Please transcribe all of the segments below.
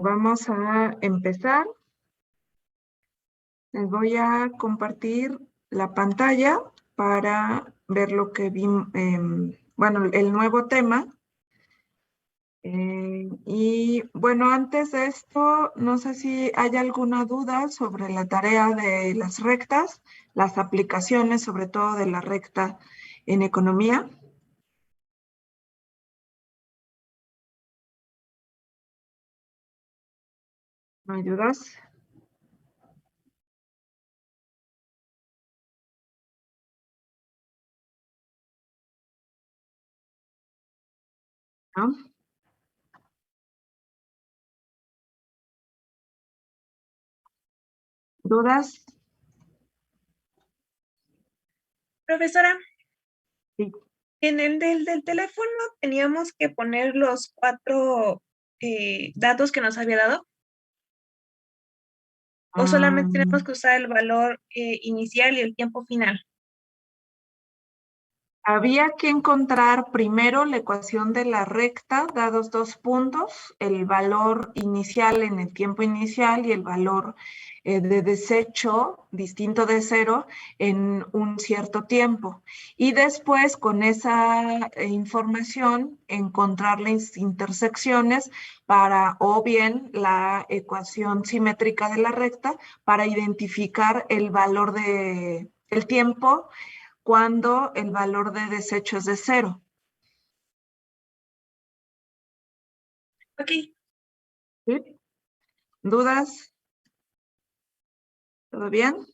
vamos a empezar. Les voy a compartir la pantalla para ver lo que vimos, bueno, el nuevo tema. Y bueno, antes de esto, no sé si hay alguna duda sobre la tarea de las rectas, las aplicaciones, sobre todo de la recta en economía. ¿Me ayudas? ¿No? ¿Dudas? Profesora, Sí. en el del teléfono teníamos que poner los 4 datos que nos había dado. ¿O solamente tenemos que usar el valor inicial y el tiempo final? Había que encontrar primero la ecuación de la recta, dados 2 puntos, el valor inicial en el tiempo inicial y el valor de desecho distinto de 0 en un cierto tiempo. Y después, con esa información, encontrar las intersecciones para, o bien la ecuación simétrica de la recta, para identificar el valor de el tiempo cuando el valor de desecho es de 0. Ok. ¿Sí? ¿Dudas? ¿Todo bien?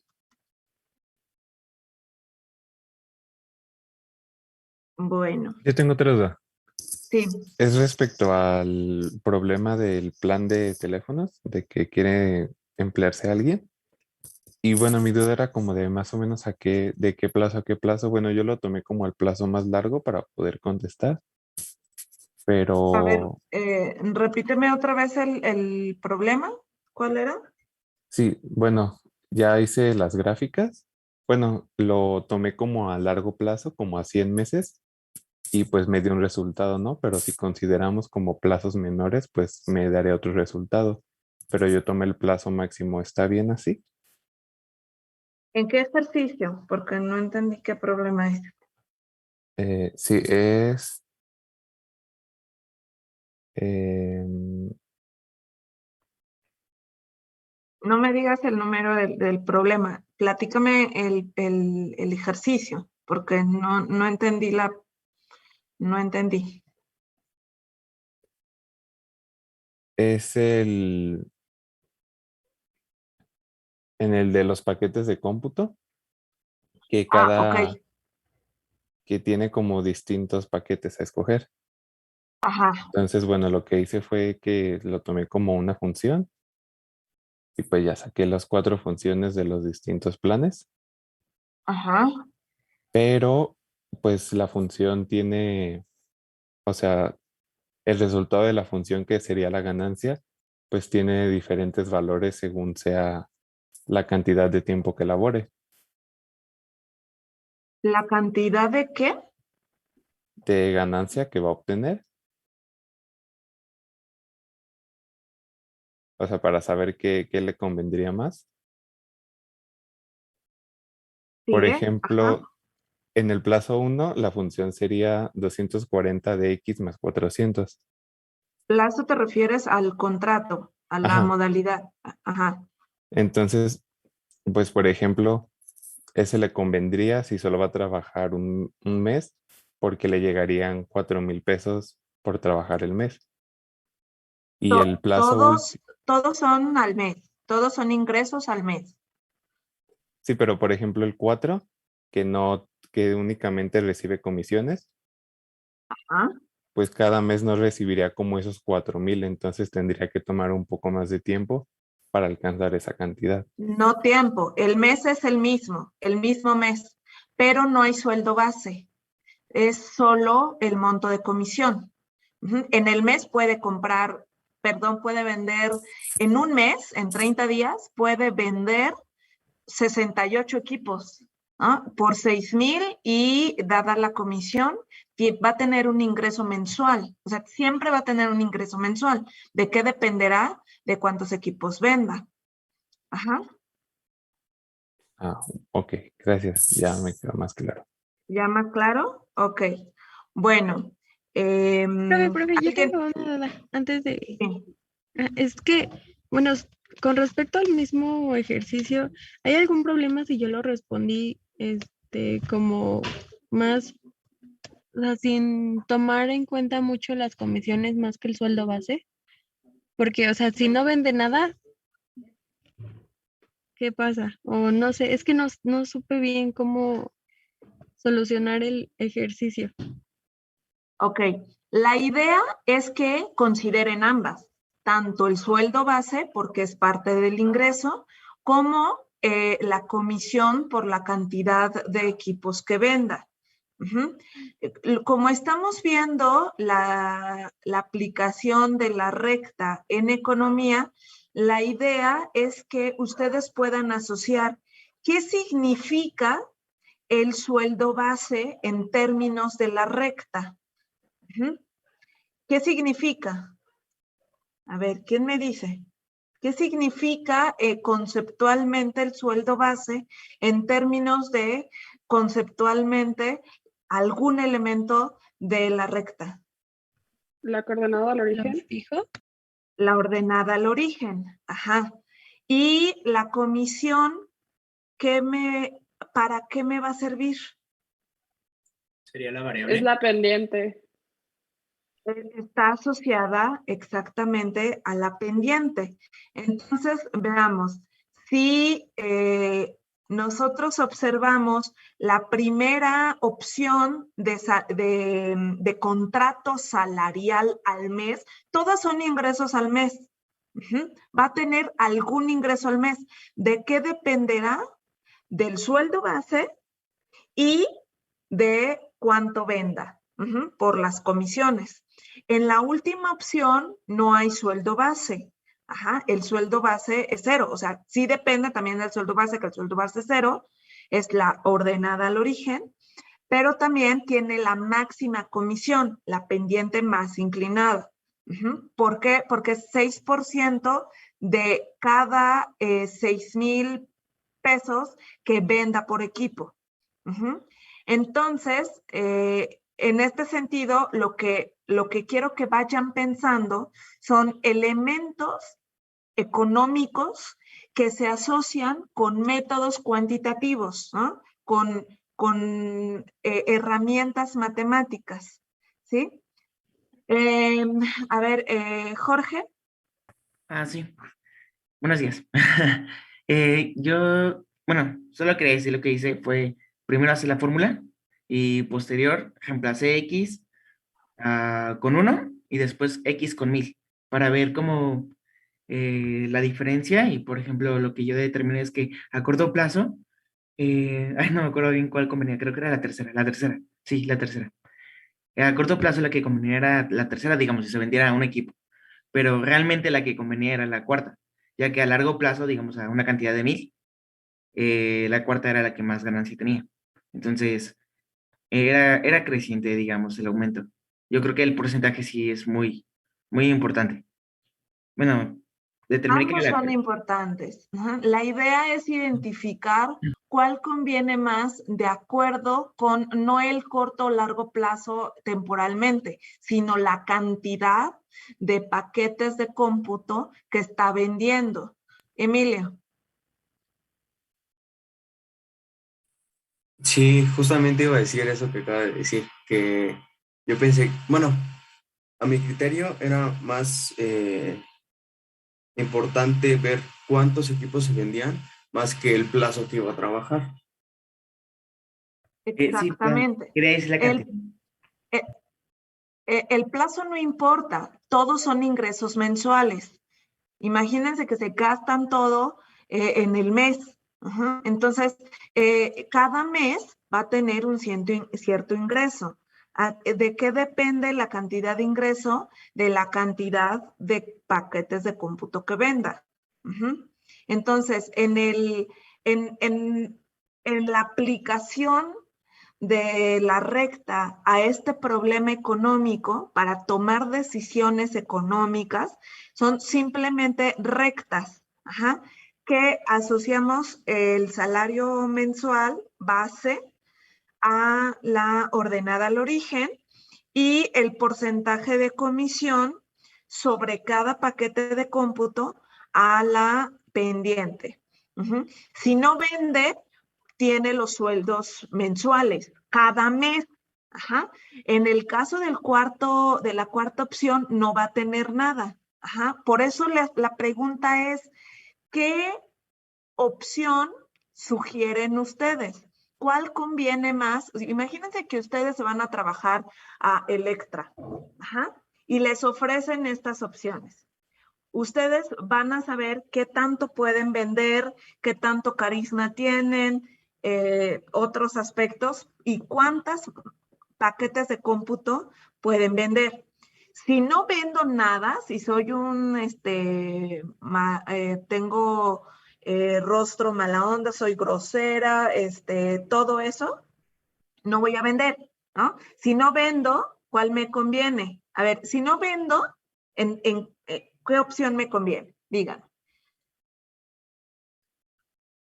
Bueno. Yo tengo otra duda. Sí. Es respecto al problema del plan de teléfonos, de que quiere emplearse alguien. Y bueno, mi duda era como de más o menos de qué plazo a qué plazo. Bueno, yo lo tomé como el plazo más largo para poder contestar, A ver, pero repíteme otra vez el problema. ¿Cuál era? sí, bueno, ya hice las gráficas. Bueno, lo tomé como a largo plazo, como a 100 meses, y pues me dio un resultado, ¿no? Pero si consideramos como plazos menores, pues me daré otro resultado. Pero yo tomé el plazo máximo, ¿está bien así? ¿En qué ejercicio? Porque no entendí qué problema es. Sí, es... em, No me digas el número del problema. Platícame el ejercicio, porque no entendí no entendí. es en el de los paquetes de cómputo, que Ah, ok. que tiene como distintos paquetes a escoger. Ajá, Entonces, bueno, lo que hice fue que lo tomé como una función y pues ya saqué las 4 funciones de los distintos planes, ajá. pero pues la función tiene, o sea, el resultado de la función que sería la ganancia, pues tiene diferentes valores según sea la cantidad de tiempo que labore. ¿La cantidad de qué? De ganancia que va a obtener, o sea, para saber qué le convendría más. Por Sigue, ajá. ejemplo, en el plazo 1, la función sería 240 de x más 400. Plazo te refieres al contrato, a la Ajá. modalidad. Ajá, Entonces, pues, por ejemplo, ese le convendría si solo va a trabajar un mes, porque le llegarían 4,000 pesos por trabajar el mes. Y el plazo último, todos son al mes, todos son ingresos al mes. sí, pero por ejemplo, el 4, que únicamente recibe comisiones, ¿Ah? pues cada mes no recibiría como esos 4,000, entonces tendría que tomar un poco más de tiempo para alcanzar esa cantidad. No tiempo, el mes es el mismo mes, pero no hay sueldo base, es solo el monto de comisión. En el mes puede comprar, perdón, puede vender, en un mes, en 30 días, puede vender 68 equipos, ¿no? Por 6,000 y dada la comisión, va a tener un ingreso mensual. O sea, siempre va a tener un ingreso mensual. ¿De qué dependerá? de cuántos equipos venda. Ajá. Ah, ok, gracias, ya me quedó más claro. ¿Ya más claro? Ok. Bueno. Profe, yo ¿alguien? tengo una duda antes de... Sí. Es que, bueno, con respecto al mismo ejercicio, ¿hay algún problema si yo lo respondí, como más, o sea, sin tomar en cuenta mucho las comisiones más que el sueldo base? Porque, o sea, si no vende nada, ¿qué pasa? O no sé, es que no supe bien cómo solucionar el ejercicio. Ok. La idea es que consideren ambas, tanto el sueldo base, porque es parte del ingreso, como la comisión por la cantidad de equipos que venda. Ujú. Como estamos viendo la aplicación de la recta en economía, la idea es que ustedes puedan asociar qué significa el sueldo base en términos de la recta. Ujú. ¿Qué significa? A ver, ¿quién me dice? ¿Qué significa conceptualmente el sueldo base en términos de conceptualmente algún elemento de la recta? La coordenada al ¿Lo origen. fijo? La ordenada al origen. Ajá. Y la comisión, ¿para qué me va a servir? Sería la variable. Es la pendiente. Está asociada exactamente a la pendiente. Entonces, veamos, si nosotros observamos la primera opción de contrato salarial al mes, todas son ingresos al mes. Va a tener algún ingreso al mes. ¿De qué dependerá? Del sueldo base y de cuánto venda por las comisiones. En la última opción no hay sueldo base. Ajá, el sueldo base es cero. O sea, sí depende también del sueldo base, que el sueldo base es cero, es la ordenada al origen, pero también tiene la máxima comisión, la pendiente más inclinada. ¿Por qué? Porque es 6% de cada 6,000 pesos que venda por equipo. Entonces, en este sentido, lo que quiero que vayan pensando son elementos económicos que se asocian con métodos cuantitativos, ¿no? con herramientas matemáticas, ¿sí? A ver, Jorge. Ah, sí. Buenos días. Bueno, solo quería decir lo que hice fue, primero hacer la fórmula y posterior reemplacé X con 1 y después X con 1000 para ver cómo la diferencia y, por ejemplo, lo que yo determiné es que a corto plazo, no me acuerdo bien cuál convenía, creo que era la tercera, sí, la tercera. A corto plazo la que convenía era la tercera, digamos, si se vendiera un equipo, pero realmente la que convenía era la cuarta, ya que a largo plazo, digamos, a una cantidad de 1000, la cuarta era la que más ganancia tenía. Entonces, era creciente, digamos, el aumento. Yo creo que el porcentaje sí es muy, muy importante. Bueno, determiné que Ambos era son la... importantes. La idea es identificar cuál conviene más de acuerdo con no el corto o largo plazo temporalmente, sino la cantidad de paquetes de cómputo que está vendiendo. Emilio. Sí, justamente iba a decir eso que acaba de decir, que yo pensé, bueno, a mi criterio era más importante ver cuántos equipos se vendían más que el plazo que iba a trabajar. Sí, perdón, Exactamente. quería decir la cantidad. El plazo no importa, todos son ingresos mensuales. Imagínense que se gastan todo en el mes. Entonces, cada mes va a tener un cierto ingreso. ¿De qué depende la cantidad de ingreso? De la cantidad de paquetes de cómputo que venda. Entonces, en la aplicación de la recta a este problema económico para tomar decisiones económicas son simplemente rectas, que asociamos el salario mensual base a la ordenada al origen y el porcentaje de comisión sobre cada paquete de cómputo a la pendiente. Si no vende, tiene los sueldos mensuales cada mes. En el caso de la cuarta opción, no va a tener nada. Por eso la pregunta es, ¿qué opción sugieren ustedes? ¿Cuál conviene más? Imagínense que ustedes se van a trabajar a Electra, y les ofrecen estas opciones. Ustedes van a saber qué tanto pueden vender, qué tanto carisma tienen, otros aspectos y cuántos paquetes de cómputo pueden vender. Si no vendo nada, si soy tengo rostro mala onda, soy grosera, todo eso, no voy a vender, ¿no? Si no vendo, ¿cuál me conviene? A ver, si no vendo, ¿qué opción me conviene? Digan.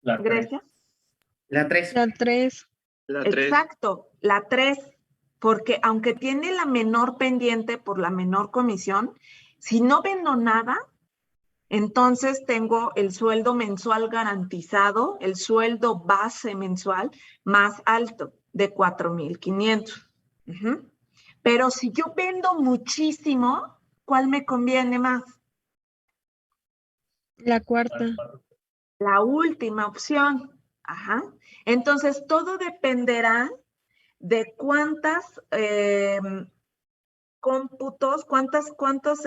Grecia. La 3. La 3. La 3. Exacto, la 3, porque aunque tiene la menor pendiente por la menor comisión, si no vendo nada, entonces tengo el sueldo mensual garantizado, el sueldo base mensual más alto de 4,500. Pero si yo vendo muchísimo, ¿cuál me conviene más? La 4. La última opción. Entonces, todo dependerá de cuántas cómputos, cuántos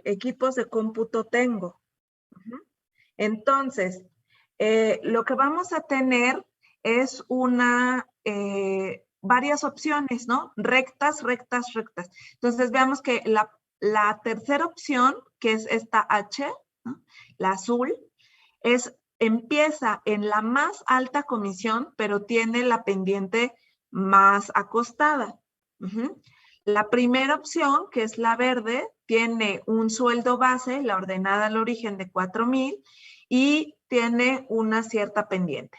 equipos de cómputo tengo. Entonces, lo que vamos a tener es varias opciones, ¿no? Rectas. Entonces, veamos que la tercera opción, que es esta H, ¿no? La azul, empieza en la más alta comisión, pero tiene la pendiente más acostada. La primera opción, que es la verde, tiene un sueldo base, la ordenada al origen de 4,000 y tiene una cierta pendiente.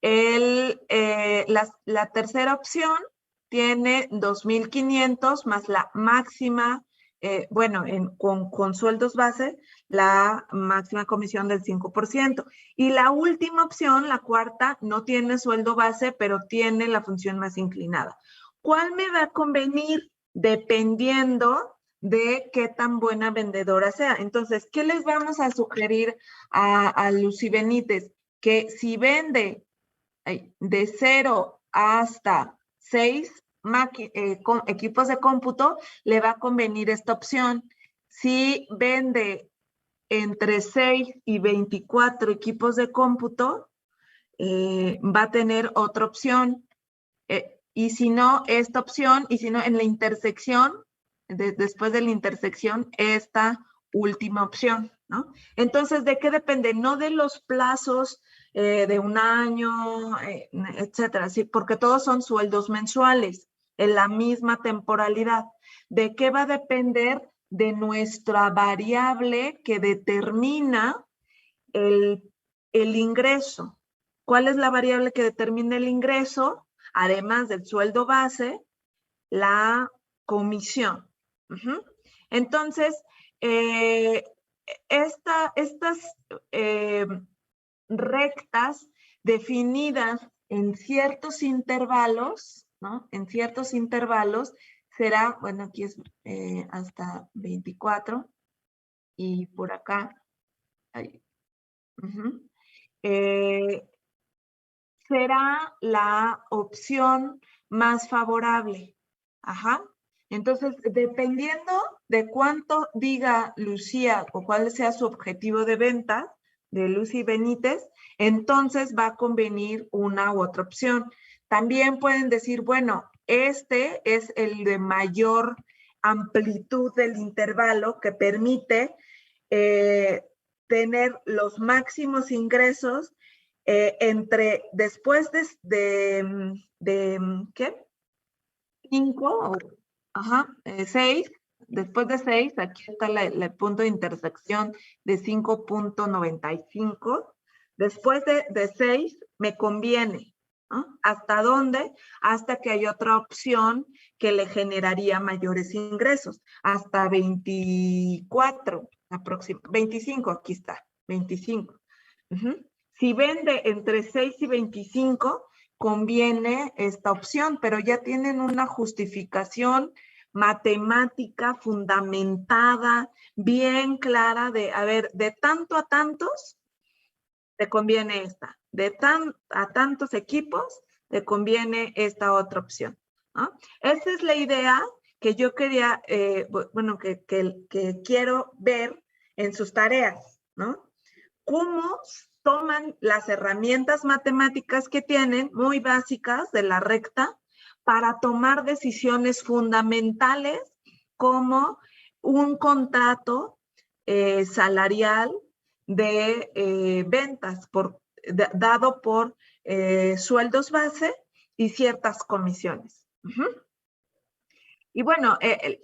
La tercera opción tiene 2,500 más la máxima, con sueldos base, la máxima comisión del 5%. Y la última opción, la cuarta, no tiene sueldo base, pero tiene la función más inclinada. ¿Cuál me va a convenir? Dependiendo de qué tan buena vendedora sea. Entonces, ¿qué les vamos a sugerir a Lucy Benítez? Que si vende de 0 hasta 6 equipos de cómputo, le va a convenir esta opción. Si vende entre 6 y 24 equipos de cómputo, va a tener otra opción. Y si no, esta opción, y si no, en la intersección, después de la intersección, esta última opción, ¿no? Entonces, ¿de qué depende? No de los plazos de un año, etcétera, ¿sí? Porque todos son sueldos mensuales en la misma temporalidad. ¿De qué va a depender? De nuestra variable que determina el ingreso. ¿Cuál es la variable que determina el ingreso? Además del sueldo base, la comisión. Entonces, estas rectas definidas en ciertos intervalos, ¿no? En ciertos intervalos será, bueno, aquí es hasta 24 y por acá, será la opción más favorable. Entonces, dependiendo de cuánto diga Lucía o cuál sea su objetivo de venta de Lucy Benítez, entonces va a convenir una u otra opción. También pueden decir, bueno, este es el de mayor amplitud del intervalo que permite tener los máximos ingresos después ¿qué? 5, ajá, 6, después de 6, aquí está el punto de intersección de 5.95. Después de 6 me conviene, ¿no? ¿Hasta dónde? Hasta que hay otra opción que le generaría mayores ingresos, hasta 24, 25, aquí está, 25. Si vende entre 6 y 25, conviene esta opción, pero ya tienen una justificación matemática fundamentada, bien clara de, a ver, de tanto a tantos, te conviene esta. A tantos equipos, te conviene esta otra opción, ¿no? Esa es la idea que yo quería, bueno, que quiero ver en sus tareas, ¿no? Cómo toman las herramientas matemáticas que tienen, muy básicas de la recta, para tomar decisiones fundamentales como un contrato salarial de ventas dado por sueldos base y ciertas comisiones. Y bueno,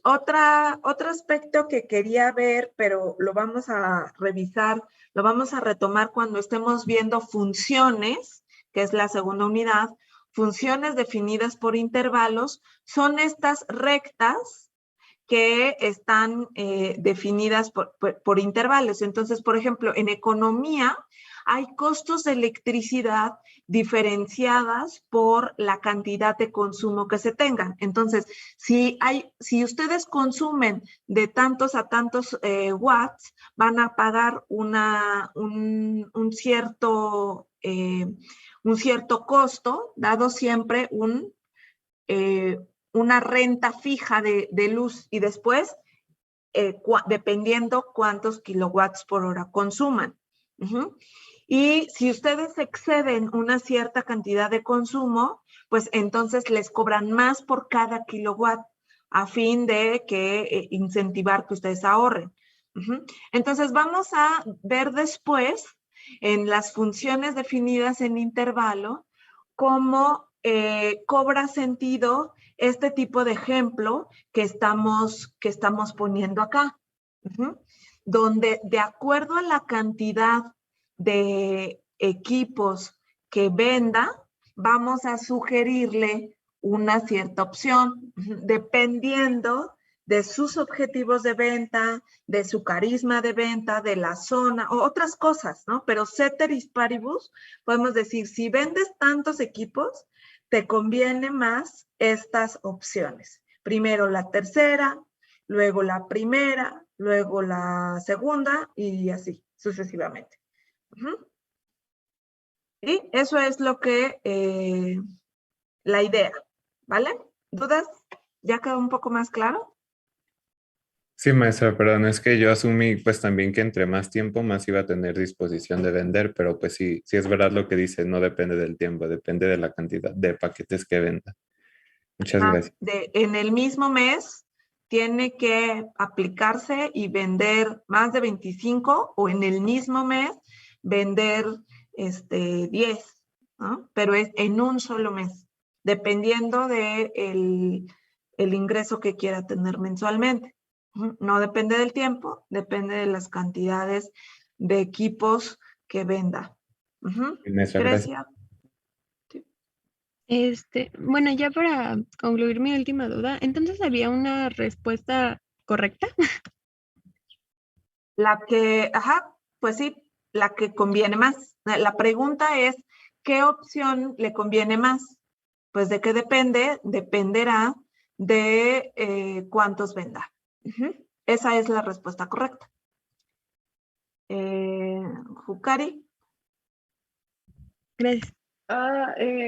otro aspecto que quería ver, pero lo vamos a revisar, lo vamos a retomar cuando estemos viendo funciones, que es la segunda unidad. Funciones definidas por intervalos son estas rectas que están definidas por intervalos. Entonces, por ejemplo, en economía hay costos de electricidad diferenciadas por la cantidad de consumo que se tengan. Entonces, si ustedes consumen de tantos a tantos watts, van a pagar un cierto costo, dado siempre una renta fija de luz y después, dependiendo cuántos kilowatts por hora consuman. Y si ustedes exceden una cierta cantidad de consumo, pues entonces les cobran más por cada kilowatt a fin de incentivar que ustedes ahorren. Entonces vamos a ver después en las funciones definidas en intervalo cómo cobra sentido este tipo de ejemplo que estamos poniendo acá, donde de acuerdo a la cantidad de equipos que venda, vamos a sugerirle una cierta opción, dependiendo de sus objetivos de venta, de su carisma de venta, de la zona, o otras cosas, ¿no? Pero ceteris paribus, podemos decir, si vendes tantos equipos, te conviene más estas opciones. Primero la tercera, luego la primera, luego la segunda y así sucesivamente. Y eso es lo que, la idea, ¿vale? ¿Dudas? ¿Ya quedó un poco más claro? Sí, maestra, perdón, es que yo asumí pues también que entre más tiempo más iba a tener disposición de vender, pero pues sí, sí es verdad lo que dice, no depende del tiempo, depende de la cantidad de paquetes que venda. Muchas gracias. En el mismo mes tiene que aplicarse y vender más de 25 o en el mismo mes vender 10, ¿no? Pero es en un solo mes, dependiendo de el ingreso que quiera tener mensualmente. No depende del tiempo, depende de las cantidades de equipos que venda. Maestra, gracias. Grecia. Bueno, ya para concluir mi última duda, entonces había una respuesta correcta. Pues sí, la que conviene más. La pregunta es, ¿qué opción le conviene más? Pues de qué depende, dependerá de cuántos venda. Esa es la respuesta correcta. Jukari. Gracias.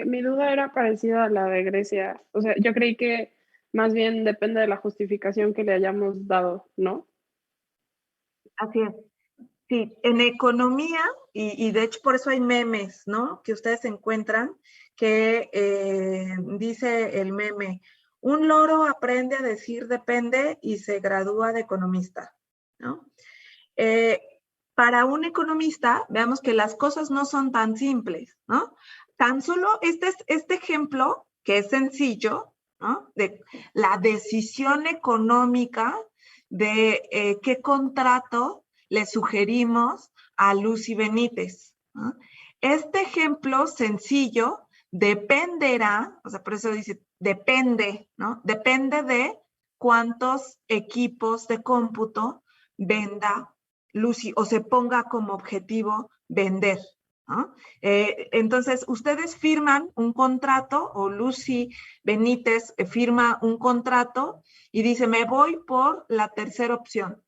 Mi duda era parecida a la de Grecia. O sea, yo creí que más bien depende de la justificación que le hayamos dado, ¿no? Así es. Sí, en economía, y de hecho por eso hay memes, ¿no? Que ustedes encuentran, que dice el meme, un loro aprende a decir depende y se gradúa de economista, ¿no? para un economista, veamos que las cosas no son tan simples, ¿no? Tan solo este ejemplo, que es sencillo, ¿no? De la decisión económica de qué contrato le sugerimos a Lucy Benítez, ¿no? Este ejemplo sencillo dependerá, o sea, por eso dice, depende, ¿no? Depende de cuántos equipos de cómputo venda Lucy o se ponga como objetivo vender, ¿no? Entonces, ustedes firman un contrato o Lucy Benítez firma un contrato y dice, me voy por la tercera opción,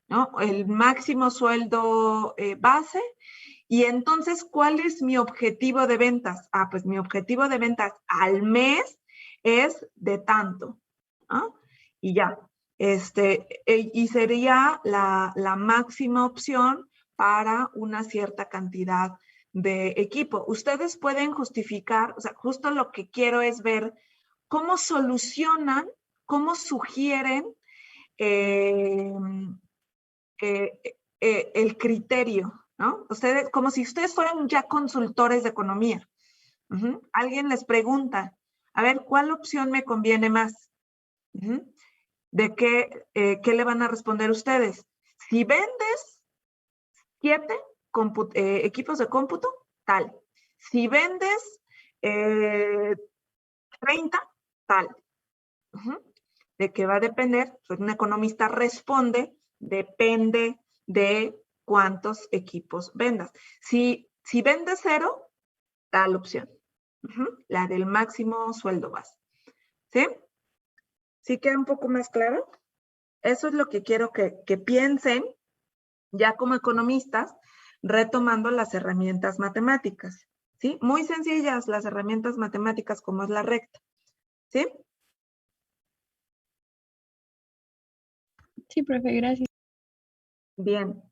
¿no? El máximo sueldo base. Y entonces, ¿cuál es mi objetivo de ventas? Ah, pues mi objetivo de ventas al mes es de tanto, ¿no? Y ya. Y sería la máxima opción para una cierta cantidad de equipo. Ustedes pueden justificar, o sea, justo lo que quiero es ver cómo solucionan, cómo sugieren el criterio, ¿no? Ustedes, como si ustedes fueran ya consultores de economía. Alguien les pregunta, a ver, ¿cuál opción me conviene más? ¿De qué le van a responder ustedes? Si vendes 7 equipos de cómputo, tal. Si vendes 30, tal. ¿De qué va a depender? Pues un economista responde, depende de cuántos equipos vendas. Si vendes 0, tal opción. La del máximo sueldo base. ¿Sí? ¿Sí queda un poco más claro? Eso es lo que quiero que piensen ya como economistas, retomando las herramientas matemáticas. ¿Sí? Muy sencillas las herramientas matemáticas como es la recta. ¿Sí? Sí, profe, gracias. Bien.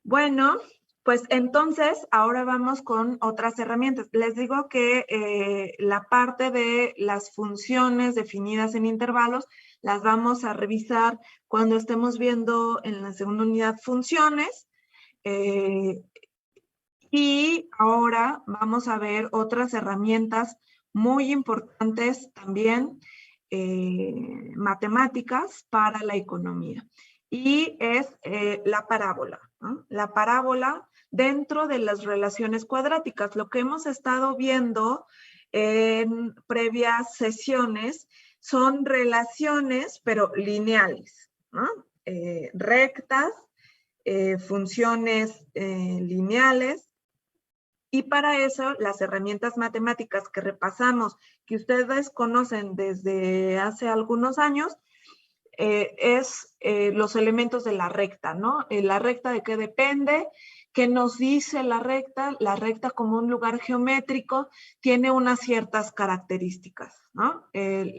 Bueno, pues entonces ahora vamos con otras herramientas. Les digo que la parte de las funciones definidas en intervalos las vamos a revisar cuando estemos viendo en la segunda unidad funciones. Y ahora vamos a ver otras herramientas muy importantes también matemáticas para la economía. Y es la parábola, ¿no? La parábola dentro de las relaciones cuadráticas. Lo que hemos estado viendo en previas sesiones son relaciones, pero lineales, ¿no? Rectas, funciones lineales. Y para eso, las herramientas matemáticas que repasamos, que ustedes conocen desde hace algunos años, es los elementos de la recta, ¿no? La recta de qué depende, qué nos dice la recta como un lugar geométrico tiene unas ciertas características, ¿no?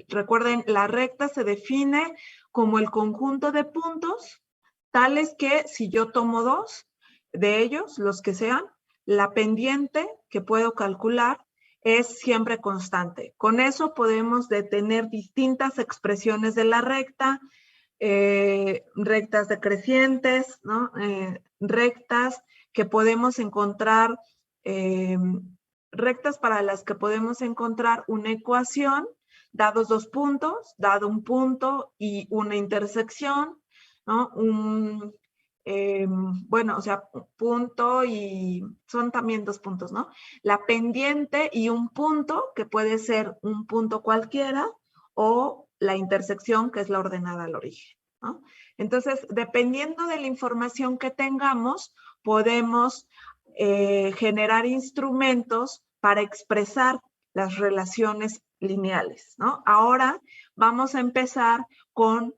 Recuerden, la recta se define como el conjunto de puntos, tales que si yo tomo 2 de ellos, los que sean, la pendiente que puedo calcular es siempre constante. Con eso podemos detener distintas expresiones de la recta, rectas decrecientes, ¿no? Rectas que podemos encontrar, rectas para las que podemos encontrar una ecuación, dados 2 puntos, dado un punto y una intersección, ¿no? Bueno, o sea, punto y son también 2 puntos, ¿no? La pendiente y un punto, que puede ser un punto cualquiera, o la intersección, que es la ordenada al origen, ¿no? Entonces, dependiendo de la información que tengamos, podemos generar instrumentos para expresar las relaciones lineales, ¿no? Ahora vamos a empezar con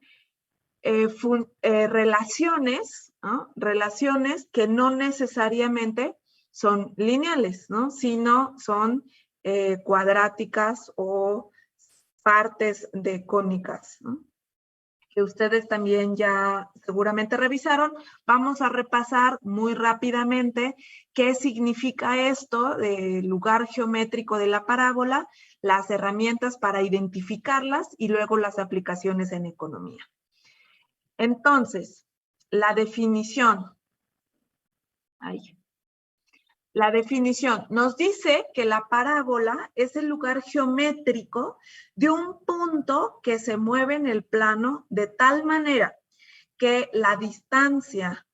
relaciones, ¿no? Relaciones que no necesariamente son lineales, ¿no? Sino son cuadráticas o partes de cónicas, ¿no? Que ustedes también ya seguramente revisaron. Vamos a repasar muy rápidamente qué significa esto del lugar geométrico de la parábola, las herramientas para identificarlas y luego las aplicaciones en economía. Entonces, la definición. Ahí. La definición nos dice que la parábola es el lugar geométrico de un punto que se mueve en el plano de tal manera que la distancia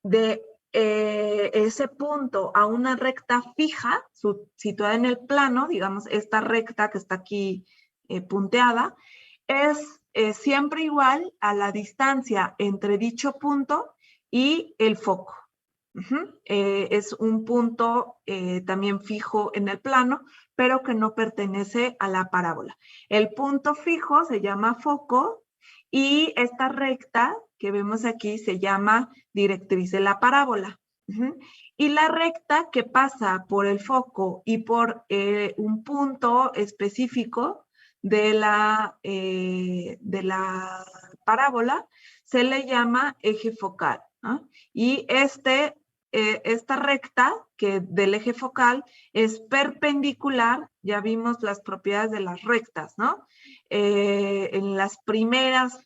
de ese punto a una recta fija, situada en el plano, digamos, esta recta que está aquí punteada, es siempre igual a la distancia entre dicho punto y el foco. Es un punto también fijo en el plano, pero que no pertenece a la parábola. El punto fijo se llama foco y esta recta que vemos aquí se llama directriz de la parábola. Y la recta que pasa por el foco y por un punto específico de la parábola se le llama eje focal, ¿no? Y esta recta que del eje focal es perpendicular, ya vimos las propiedades de las rectas, ¿no? En las primeras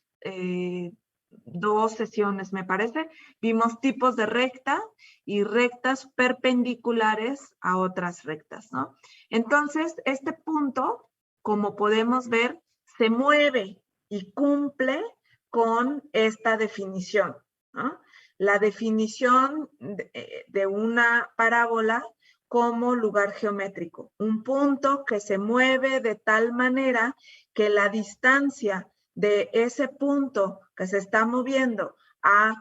2 sesiones, me parece, vimos tipos de recta y rectas perpendiculares a otras rectas, ¿no? Entonces, este punto, como podemos ver, se mueve y cumple con esta definición, ¿no? La definición de una parábola como lugar geométrico, un punto que se mueve de tal manera que la distancia de ese punto que se está moviendo a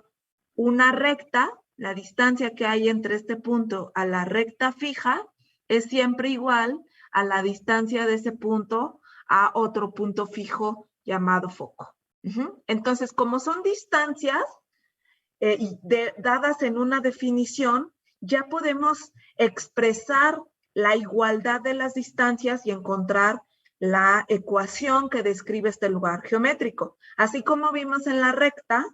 una recta, la distancia que hay entre este punto a la recta fija es siempre igual a la distancia de ese punto a otro punto fijo llamado foco. Entonces, como son distancias dadas en una definición, ya podemos expresar la igualdad de las distancias y encontrar la ecuación que describe este lugar geométrico. Así como vimos en la recta,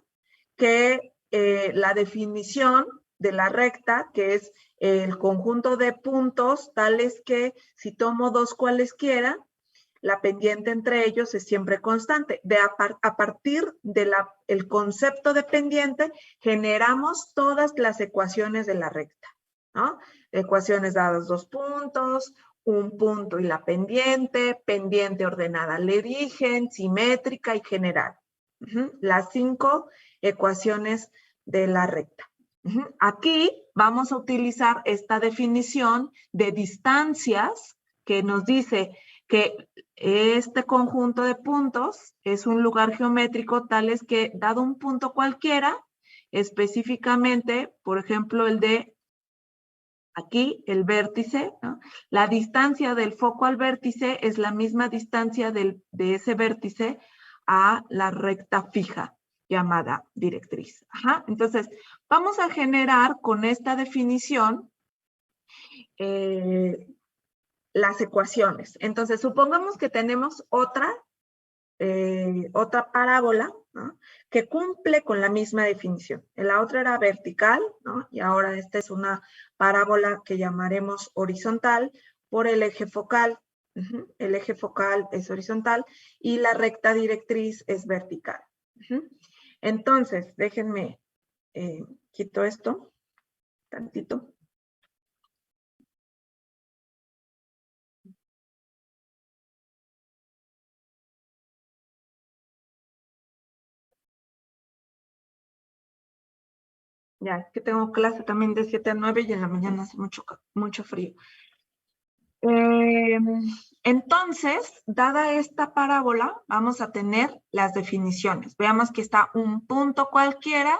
que la definición de la recta, que es el conjunto de puntos tales que si tomo 2 cualesquiera, la pendiente entre ellos es siempre constante. A partir del concepto de pendiente, generamos todas las ecuaciones de la recta, ¿no? Ecuaciones dadas 2 puntos, un punto y la pendiente, pendiente ordenada al origen, simétrica y general. Las 5 ecuaciones de la recta. Aquí vamos a utilizar esta definición de distancias que nos dice que este conjunto de puntos es un lugar geométrico tales que, dado un punto cualquiera, específicamente, por ejemplo, el de aquí, el vértice, ¿no? La distancia del foco al vértice es la misma distancia de ese vértice a la recta fija llamada directriz. Entonces, vamos a generar con esta definición las ecuaciones. Entonces, supongamos que tenemos otra parábola, ¿no? Que cumple con la misma definición. La otra era vertical, ¿no? Y ahora esta es una parábola que llamaremos horizontal por el eje focal. El eje focal es horizontal y la recta directriz es vertical. Entonces, déjenme, quito esto tantito. Ya, es que tengo clase también de 7 a 9 y en la mañana hace mucho frío. Entonces, dada esta parábola, vamos a tener las definiciones. Veamos que está un punto cualquiera,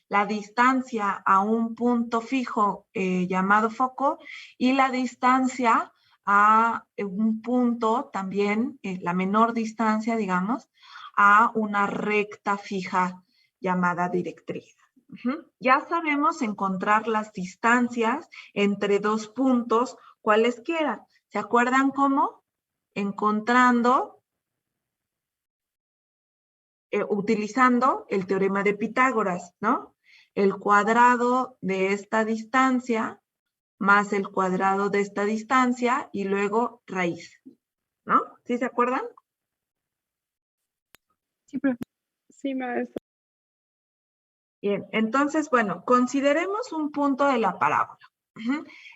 la distancia a un punto fijo llamado foco y la distancia a un punto también, la menor distancia, digamos, a una recta fija llamada directriz. Ya sabemos encontrar las distancias entre 2 puntos cualesquiera. ¿Se acuerdan cómo? Encontrando, utilizando el teorema de Pitágoras, ¿no? El cuadrado de esta distancia más el cuadrado de esta distancia y luego raíz, ¿no? ¿Sí se acuerdan? Sí, profe. Sí, maestra. Bien, entonces, bueno, consideremos un punto de la parábola.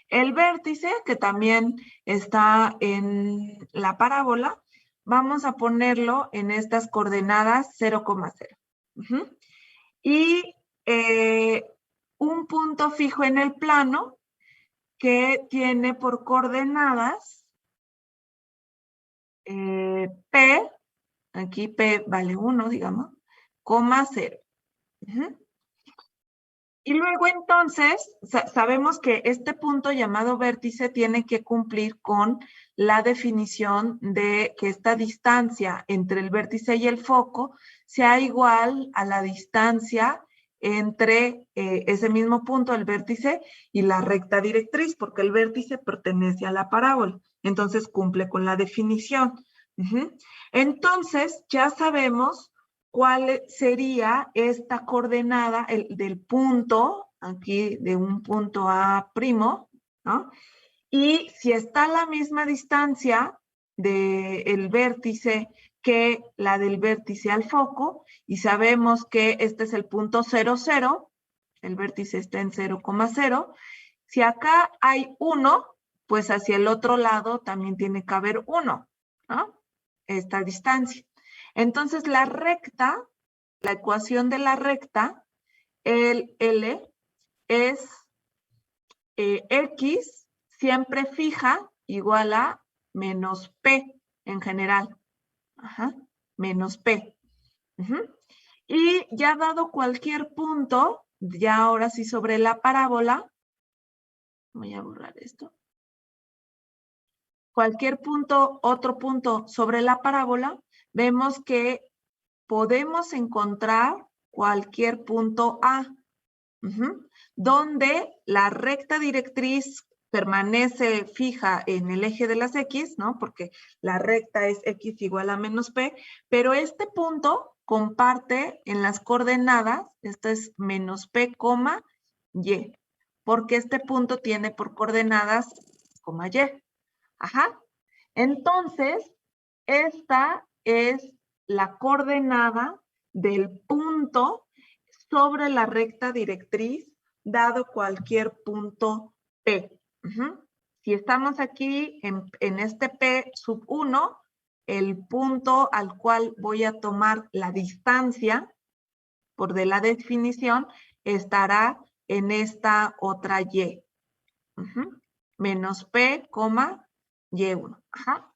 El vértice, que también está en la parábola, vamos a ponerlo en estas coordenadas 0,0. Y un punto fijo en el plano que tiene por coordenadas P, aquí P vale 1, digamos, coma 0. Y luego entonces sabemos que este punto llamado vértice tiene que cumplir con la definición de que esta distancia entre el vértice y el foco sea igual a la distancia entre ese mismo punto, el vértice, y la recta directriz, porque el vértice pertenece a la parábola. Entonces cumple con la definición. Entonces ya sabemos cuál sería esta coordenada del punto, aquí de un punto A', ¿no? Y si está a la misma distancia del vértice que la del vértice al foco, y sabemos que este es el punto 0, 0, el vértice está en 0,0, si acá hay 1, pues hacia el otro lado también tiene que haber 1, ¿no? Esta distancia. Entonces la recta, la ecuación de la recta, el L, es X siempre fija igual a menos P en general. Menos P. Y ya dado cualquier punto, ya ahora sí sobre la parábola, voy a borrar esto. Cualquier punto, otro punto sobre la parábola, vemos que podemos encontrar cualquier punto A, donde la recta directriz permanece fija en el eje de las X, ¿no? Porque la recta es X igual a menos P, pero este punto comparte en las coordenadas, esto es menos P, Y, porque este punto tiene por coordenadas, Y. Entonces, esta es la coordenada del punto sobre la recta directriz, dado cualquier punto P. Si estamos aquí en este P sub 1, el punto al cual voy a tomar la distancia por de la definición estará en esta otra Y. Menos P, Y1.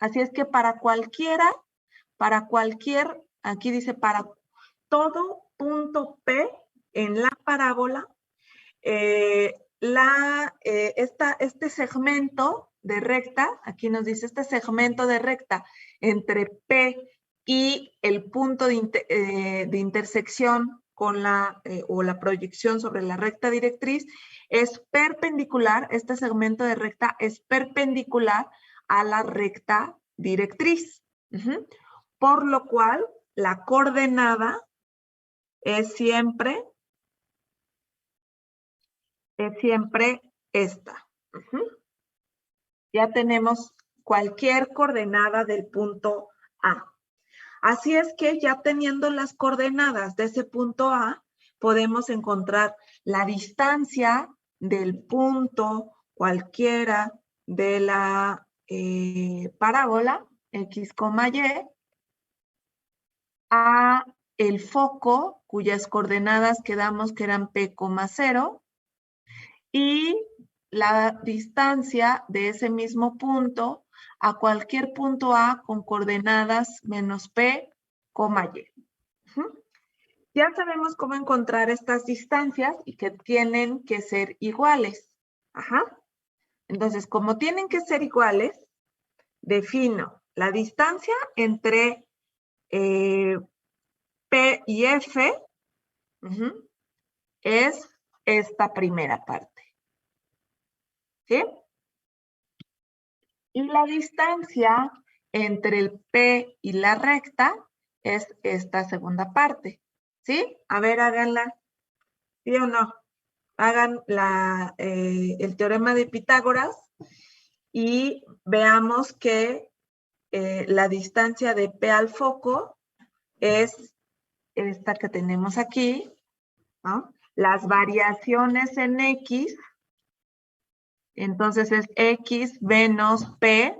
Así es que para cualquier, aquí dice para todo punto P en la parábola, este segmento de recta, aquí nos dice este segmento de recta entre P y el punto de intersección con la proyección sobre la recta directriz es perpendicular, este segmento de recta es perpendicular a la recta directriz. Por lo cual, la coordenada es siempre esta. Ya tenemos cualquier coordenada del punto A. Así es que ya teniendo las coordenadas de ese punto A, podemos encontrar la distancia del punto cualquiera de la parábola X, Y a el foco, cuyas coordenadas quedamos que eran P, 0, y la distancia de ese mismo punto a cualquier punto A con coordenadas menos P, Y. Ya sabemos cómo encontrar estas distancias y que tienen que ser iguales. Entonces, como tienen que ser iguales, defino la distancia entre P y F es esta primera parte. ¿Sí? Y la distancia entre el P y la recta es esta segunda parte. ¿Sí? A ver, háganla. ¿Sí o no? Hagan el teorema de Pitágoras y veamos que la distancia de P al foco es esta que tenemos aquí, ¿no? las variaciones en X, entonces es X menos P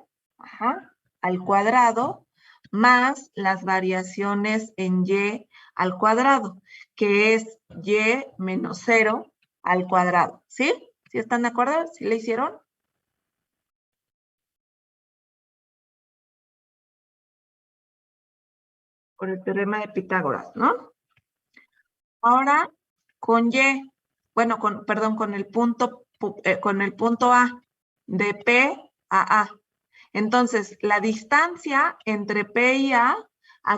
al cuadrado, más las variaciones en Y al cuadrado, que es Y menos 0 al cuadrado. ¿Sí? ¿Sí están de acuerdo? ¿Sí le hicieron? Por el teorema de Pitágoras, ¿no? Ahora, con Y, bueno, perdón, con el punto A, de P a A. Entonces, la distancia entre P y ¿a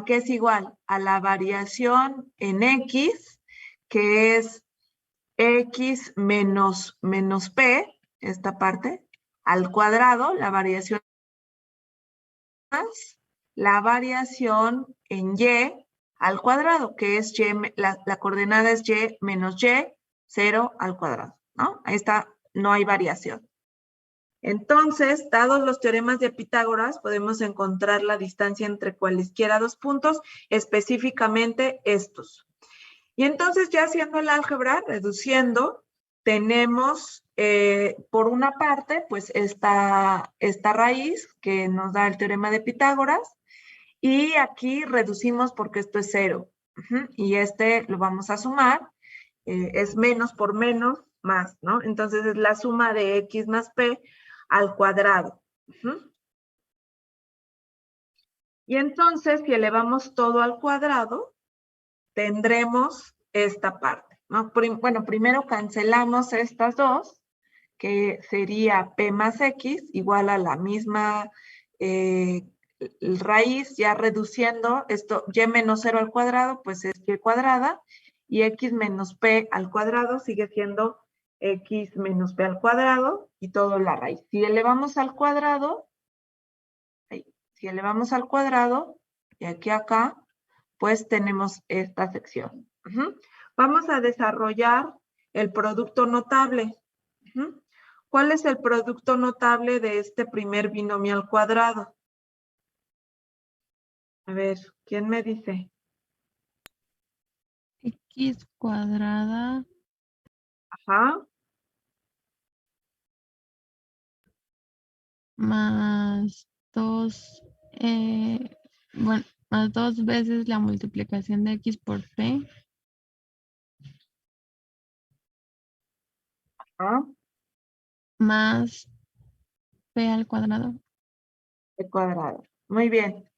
qué es igual? A la variación en X, que es X menos P, esta parte, al cuadrado, la variación más la variación en Y al cuadrado, que es Y, la coordenada es Y menos Y, 0 al cuadrado, ¿no? Ahí está, no hay variación. Entonces, dados los teoremas de Pitágoras, podemos encontrar la distancia entre cualesquiera dos puntos, específicamente estos. Y entonces, ya haciendo el álgebra, reduciendo, tenemos, por una parte, pues esta raíz que nos da el teorema de Pitágoras, y aquí reducimos porque esto es 0. Y este lo vamos a sumar, es menos por menos, más, ¿no? Entonces es la suma de X más P al cuadrado. Y entonces, si elevamos todo al cuadrado, tendremos esta parte, ¿no? Bueno, primero cancelamos estas dos, que sería P más X igual a la misma raíz, ya reduciendo esto, Y menos 0 al cuadrado, pues es Y cuadrada, y X menos P al cuadrado sigue siendo X menos P al cuadrado, y todo la raíz. Si elevamos al cuadrado, y aquí acá, pues tenemos esta sección. Vamos a desarrollar el producto notable. ¿Cuál es el producto notable de este primer binomio al cuadrado? A ver, ¿quién me dice? X cuadrada más 2, bueno, más 2 veces la multiplicación de X por P. Más P al cuadrado. P cuadrado. Muy bien.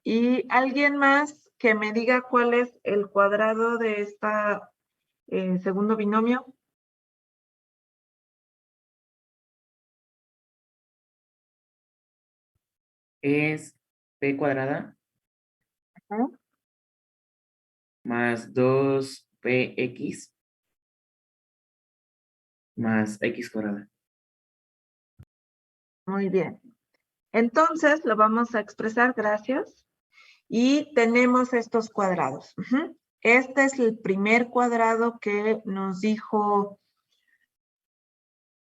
¿Y alguien más que me diga cuál es el cuadrado de esta segundo binomio? Es P cuadrada más 2PX más X cuadrada. Muy bien. Entonces, lo vamos a expresar, gracias. Y tenemos estos cuadrados. Este es el primer cuadrado que nos dijo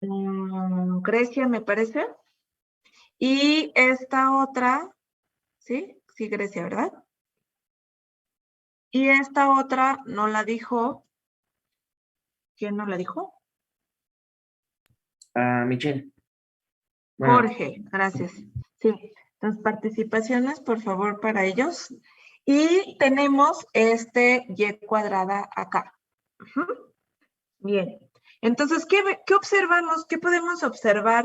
Grecia, me parece. Y esta otra, ¿sí? Sí, Grecia, ¿verdad? Y esta otra no la dijo. ¿Quién no la dijo? Michelle. Bueno, Jorge, gracias. Sí, entonces participaciones, por favor, para ellos. Y tenemos este Y cuadrada acá. Bien. Entonces, ¿qué observamos? ¿Qué podemos observar?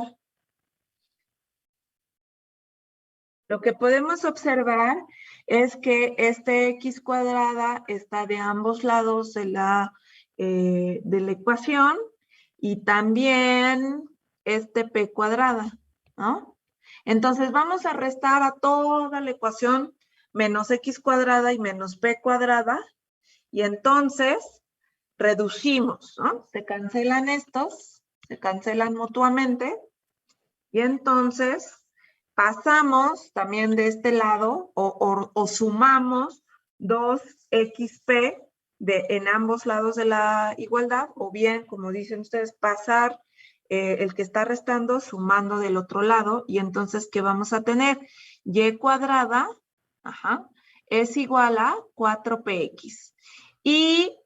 Lo que podemos observar es que este X cuadrada está de ambos lados de la ecuación y también este P cuadrada, ¿no? Entonces vamos a restar a toda la ecuación menos X cuadrada y menos P cuadrada y entonces reducimos, ¿no? Se cancelan estos, se cancelan mutuamente y entonces pasamos también de este lado o sumamos 2xp en ambos lados de la igualdad, o bien, como dicen ustedes, pasar el que está restando sumando del otro lado, y entonces, ¿qué vamos a tener? Y cuadrada es igual a 4px. Y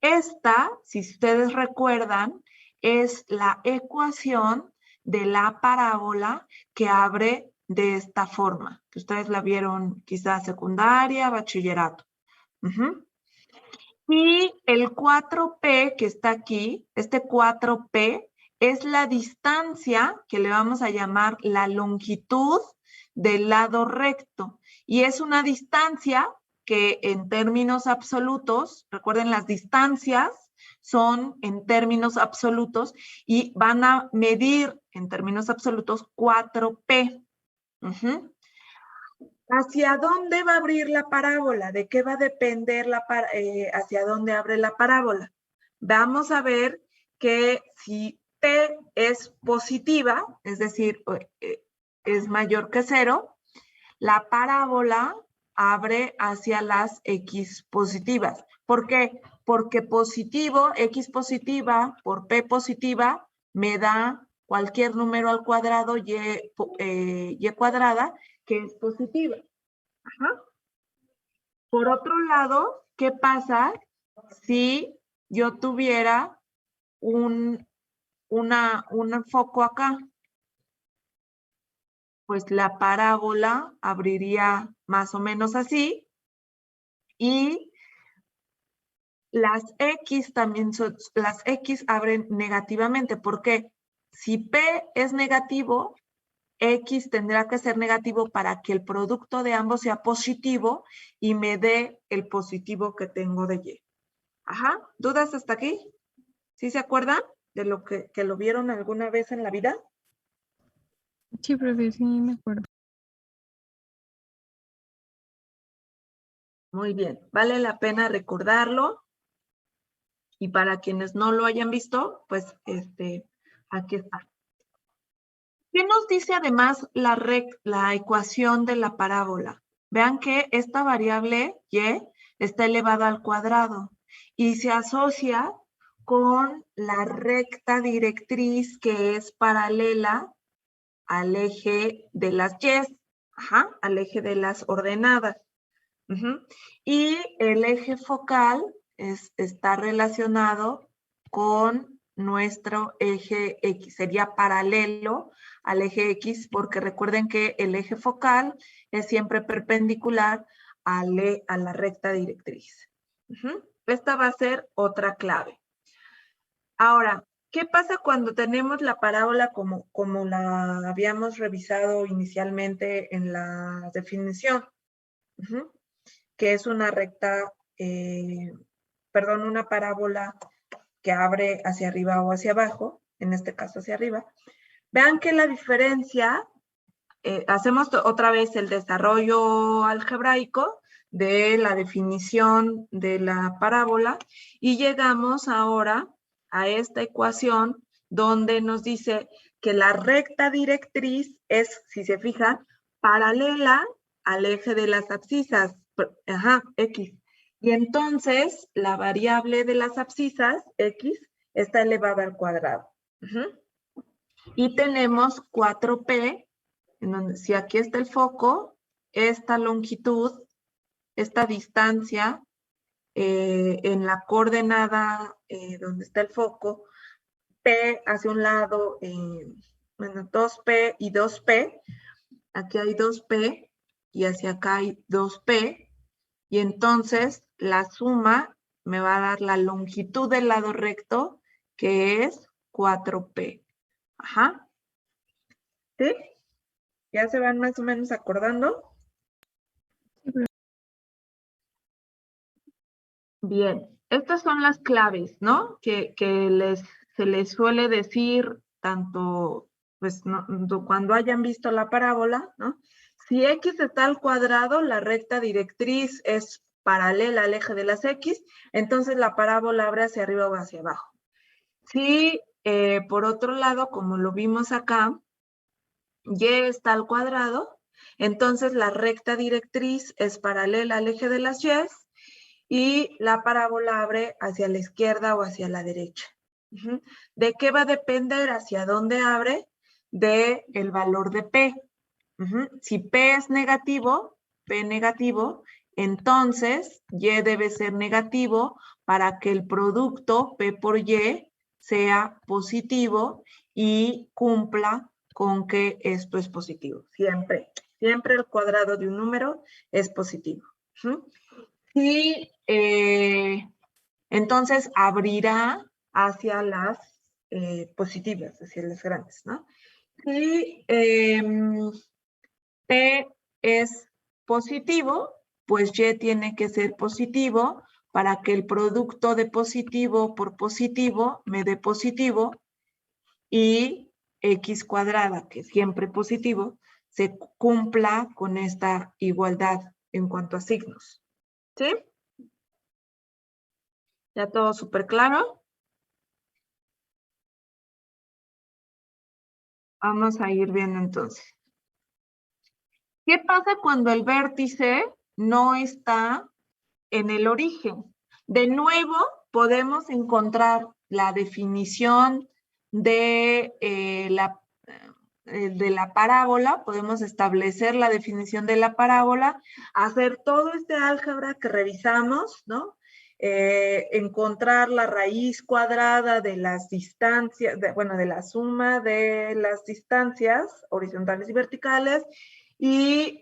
Esta, si ustedes recuerdan, es la ecuación de la parábola que abre de esta forma, que ustedes la vieron quizás secundaria, bachillerato. Y el 4P que está aquí, este 4P, es la distancia que le vamos a llamar la longitud del lado recto. Y es una distancia que en términos absolutos, recuerden las distancias son en términos absolutos y van a medir en términos absolutos 4P. ¿Hacia dónde va a abrir la parábola? ¿De qué va a depender hacia dónde abre la parábola? Vamos a ver que si P es positiva, es decir, es mayor que 0, la parábola abre hacia las X positivas. ¿Por qué? Porque positivo, X positiva por P positiva, me da cualquier número al cuadrado Y cuadrada, que es positiva. Por otro lado, ¿qué pasa si yo tuviera un foco acá? Pues la parábola abriría más o menos así y las X también las X abren negativamente. ¿Por qué? Si P es negativo, X tendrá que ser negativo para que el producto de ambos sea positivo y me dé el positivo que tengo de Y. ¿Dudas hasta aquí? ¿Sí se acuerdan de lo que lo vieron alguna vez en la vida? Sí, profe, sí, me acuerdo. Muy bien, vale la pena recordarlo. Y para quienes no lo hayan visto, pues aquí está. ¿Qué nos dice además la ecuación de la parábola? Vean que esta variable y está elevada al cuadrado y se asocia con la recta directriz que es paralela al eje de las y, al eje de las ordenadas. Y el eje focal está relacionado con nuestro eje X, sería paralelo al eje X, porque recuerden que el eje focal es siempre perpendicular a la recta directriz. Esta va a ser otra clave. Ahora, ¿qué pasa cuando tenemos la parábola como la habíamos revisado inicialmente en la definición? Que es una recta, una parábola que abre hacia arriba o hacia abajo, en este caso hacia arriba. Vean que la diferencia, hacemos otra vez el desarrollo algebraico de la definición de la parábola y llegamos ahora a esta ecuación donde nos dice que la recta directriz es, si se fijan, paralela al eje de las abscisas, X. Y entonces la variable de las abscisas, X, está elevada al cuadrado. Y tenemos 4P, en donde si aquí está el foco, esta longitud, esta distancia, en la coordenada donde está el foco, P hacia un lado, 2P y 2P. Aquí hay 2P y hacia acá hay 2P. Y entonces la suma me va a dar la longitud del lado recto, que es 4P. ¿Sí? ¿Ya se van más o menos acordando? Bien, estas son las claves, ¿no? Que se les suele decir tanto, pues, cuando hayan visto la parábola, ¿no? Si X está al cuadrado, la recta directriz es paralela al eje de las X, entonces la parábola abre hacia arriba o hacia abajo. Si, por otro lado, como lo vimos acá, Y está al cuadrado, entonces la recta directriz es paralela al eje de las Y la parábola abre hacia la izquierda o hacia la derecha. ¿De qué va a depender hacia dónde abre? Del valor de P. Si P es negativo, P negativo, entonces Y debe ser negativo para que el producto P por Y sea positivo y cumpla con que esto es positivo. Siempre, siempre el cuadrado de un número es positivo. Y entonces abrirá hacia las positivas, hacia las grandes, ¿no? Y P es positivo, pues Y tiene que ser positivo para que el producto de positivo por positivo me dé positivo y X cuadrada, que es siempre positivo, se cumpla con esta igualdad en cuanto a signos. ¿Sí? ¿Ya todo súper claro? Vamos a ir viendo entonces. ¿Qué pasa cuando el vértice no está en el origen? De nuevo, podemos encontrar la definición de la parábola, podemos establecer la definición de la parábola, hacer todo este álgebra que revisamos, ¿no? Encontrar la raíz cuadrada de las distancias, de la suma de las distancias horizontales y verticales, y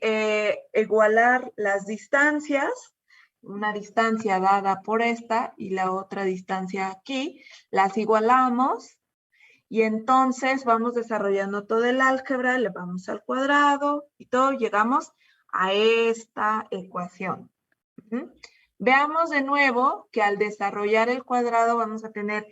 igualar las distancias, una distancia dada por esta y la otra distancia aquí, las igualamos y entonces vamos desarrollando todo el álgebra, le vamos al cuadrado y todo, llegamos a esta ecuación. Veamos de nuevo que al desarrollar el cuadrado vamos a tener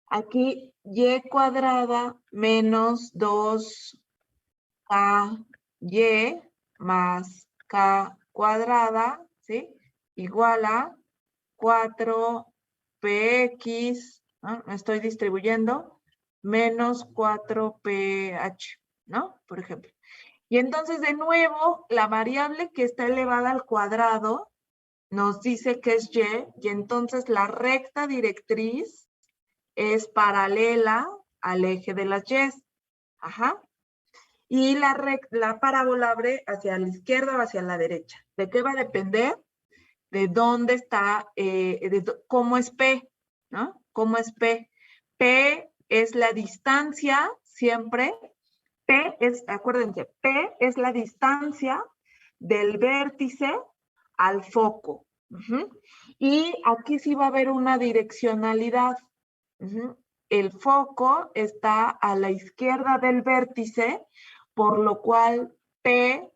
aquí y cuadrada menos 2k y más k cuadrada, ¿sí? Igual a 4px, ¿no? Me estoy distribuyendo, menos 4ph, ¿no? Por ejemplo. Y entonces, de nuevo, la variable que está elevada al cuadrado nos dice que es y entonces la recta directriz es paralela al eje de las y. Ajá. Y la parábola abre hacia la izquierda o hacia la derecha. ¿De qué va a depender? De dónde está, cómo es P, ¿no? ¿Cómo es P? P es la distancia siempre. Acuérdense, P es la distancia del vértice al foco. Y aquí sí va a haber una direccionalidad. El foco está a la izquierda del vértice, por lo cual P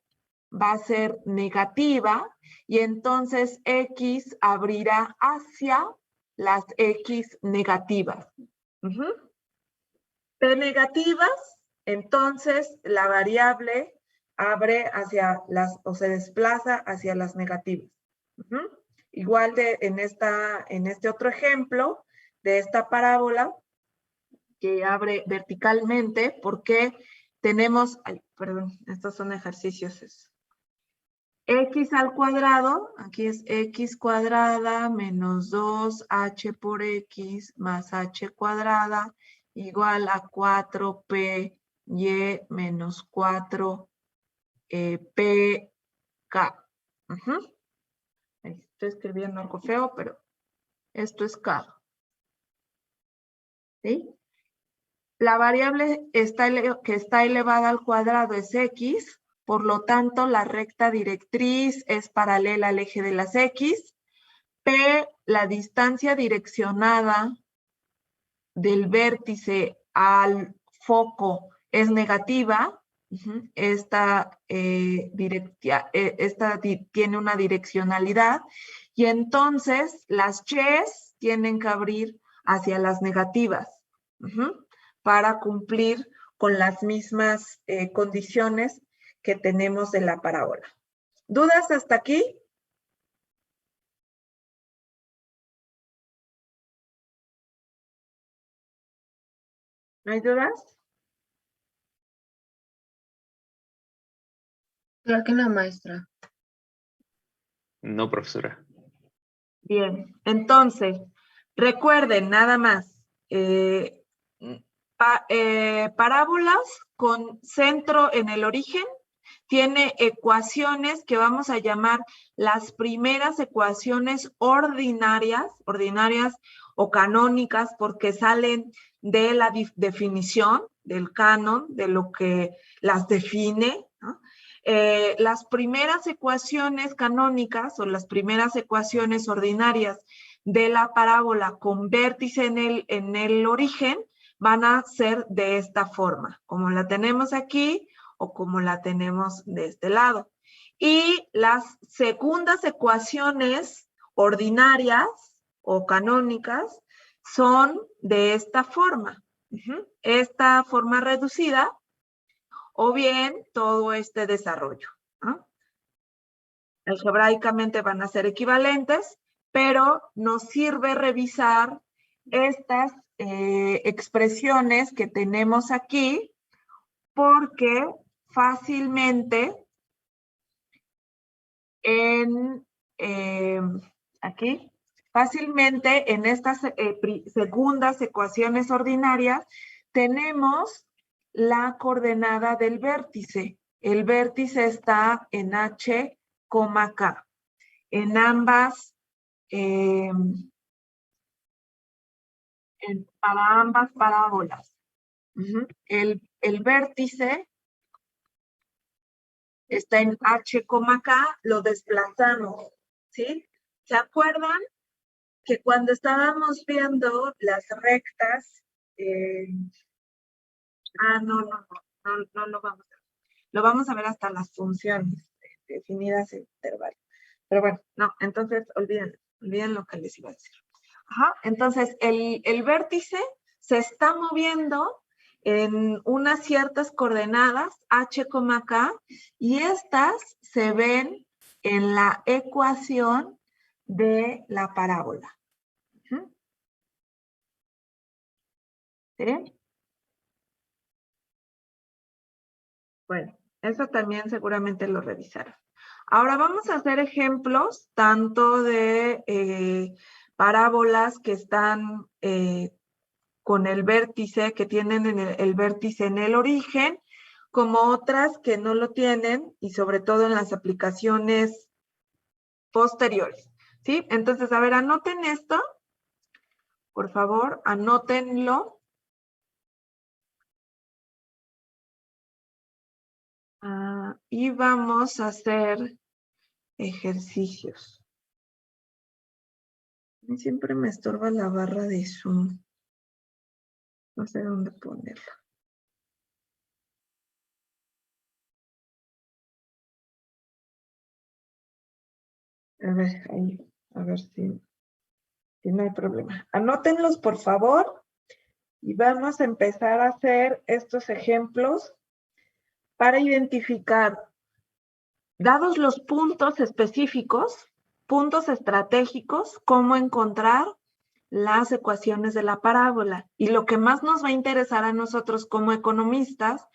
va a ser negativa y entonces X abrirá hacia las X negativas. P negativas, entonces la variable abre hacia o se desplaza hacia las negativas. Igual en este otro ejemplo de esta parábola que abre verticalmente, porque tenemos, perdón, estos son ejercicios. X al cuadrado, aquí es X cuadrada menos 2H por X más H cuadrada igual a 4PY menos 4PK. Estoy escribiendo algo feo, pero esto es K. ¿Sí? La variable que está elevada al cuadrado es X, por lo tanto la recta directriz es paralela al eje de las X. P, la distancia direccionada del vértice al foco es negativa. Esta tiene una direccionalidad y entonces las Y's tienen que abrir hacia las negativas para cumplir con las mismas condiciones que tenemos de la parábola. ¿Dudas hasta aquí? ¿No hay dudas? Creo que no, maestra. No, profesora. Bien, entonces, recuerden nada más, parábolas con centro en el origen Tiene ecuaciones que vamos a llamar las primeras ecuaciones ordinarias o canónicas, porque salen de la definición, del canon, de lo que las define, ¿no? Las primeras ecuaciones canónicas o las primeras ecuaciones ordinarias de la parábola con vértice en el origen van a ser de esta forma, como la tenemos aquí o como la tenemos de este lado. Y las segundas ecuaciones ordinarias o canónicas son de esta forma. Esta forma reducida o bien todo este desarrollo, ¿no? Algebraicamente van a ser equivalentes, pero nos sirve revisar estas expresiones que tenemos aquí porque fácilmente fácilmente en estas segundas ecuaciones ordinarias tenemos la coordenada del vértice. El vértice está en H, K. En ambas, para ambas parábolas. El vértice está en H, K, lo desplazamos, ¿sí? ¿Se acuerdan que cuando estábamos viendo las rectas, no lo vamos a ver. Lo vamos a ver hasta las funciones definidas en intervalo. Pero bueno, no, entonces olviden lo que les iba a decir. Entonces, el vértice se está moviendo en unas ciertas coordenadas, H, K, y estas se ven en la ecuación de la parábola. ¿Sí? Bueno, eso también seguramente lo revisaron. Ahora vamos a hacer ejemplos tanto de parábolas que están con el vértice, que tienen el vértice en el origen, como otras que no lo tienen y sobre todo en las aplicaciones posteriores, ¿sí? Entonces, a ver, anoten esto, por favor, anótenlo. Y vamos a hacer ejercicios. Siempre me estorba la barra de Zoom. No sé dónde ponerla. A ver, ahí. A ver si no hay problema. Anótenlos, por favor. Y vamos a empezar a hacer estos ejemplos para identificar, dados los puntos específicos, puntos estratégicos, cómo encontrar las ecuaciones de la parábola. Y lo que más nos va a interesar a nosotros como economistas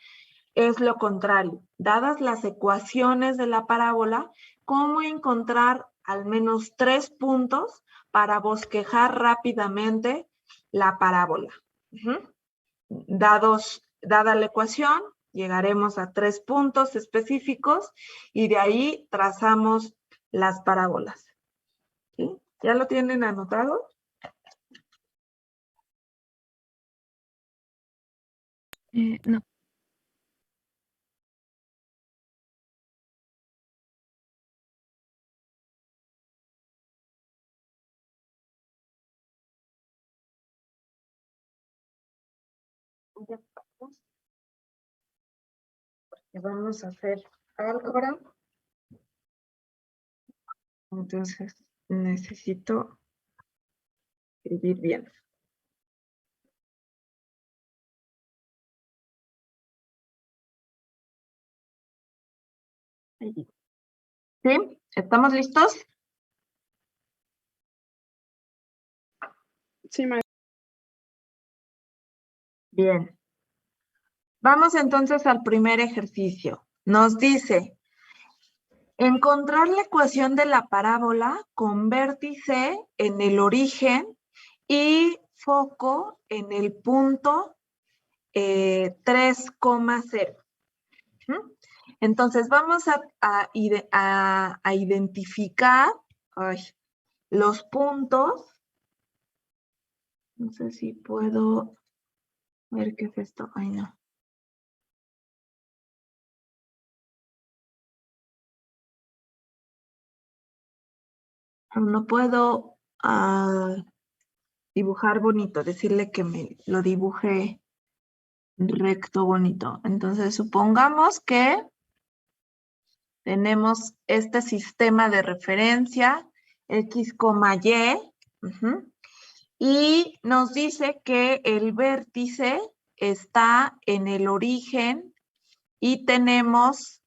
es lo contrario. Dadas las ecuaciones de la parábola, cómo encontrar al menos 3 puntos para bosquejar rápidamente la parábola. Dada la ecuación, llegaremos a 3 puntos específicos y de ahí trazamos las parábolas. ¿Sí? ¿Ya lo tienen anotado? No. Ya vamos. Porque vamos a hacer álgebra. Entonces, necesito escribir bien. ¿Sí? ¿Estamos listos? Sí, maestra. Bien. Vamos entonces al primer ejercicio. Nos dice, encontrar la ecuación de la parábola con vértice en el origen y foco en el punto 3,0. Entonces vamos a identificar los puntos. No sé si puedo ver qué es esto. Ay, no. No puedo dibujar bonito, decirle que me lo dibuje recto bonito. Entonces, supongamos que tenemos este sistema de referencia, X, Y, y nos dice que el vértice está en el origen y tenemos,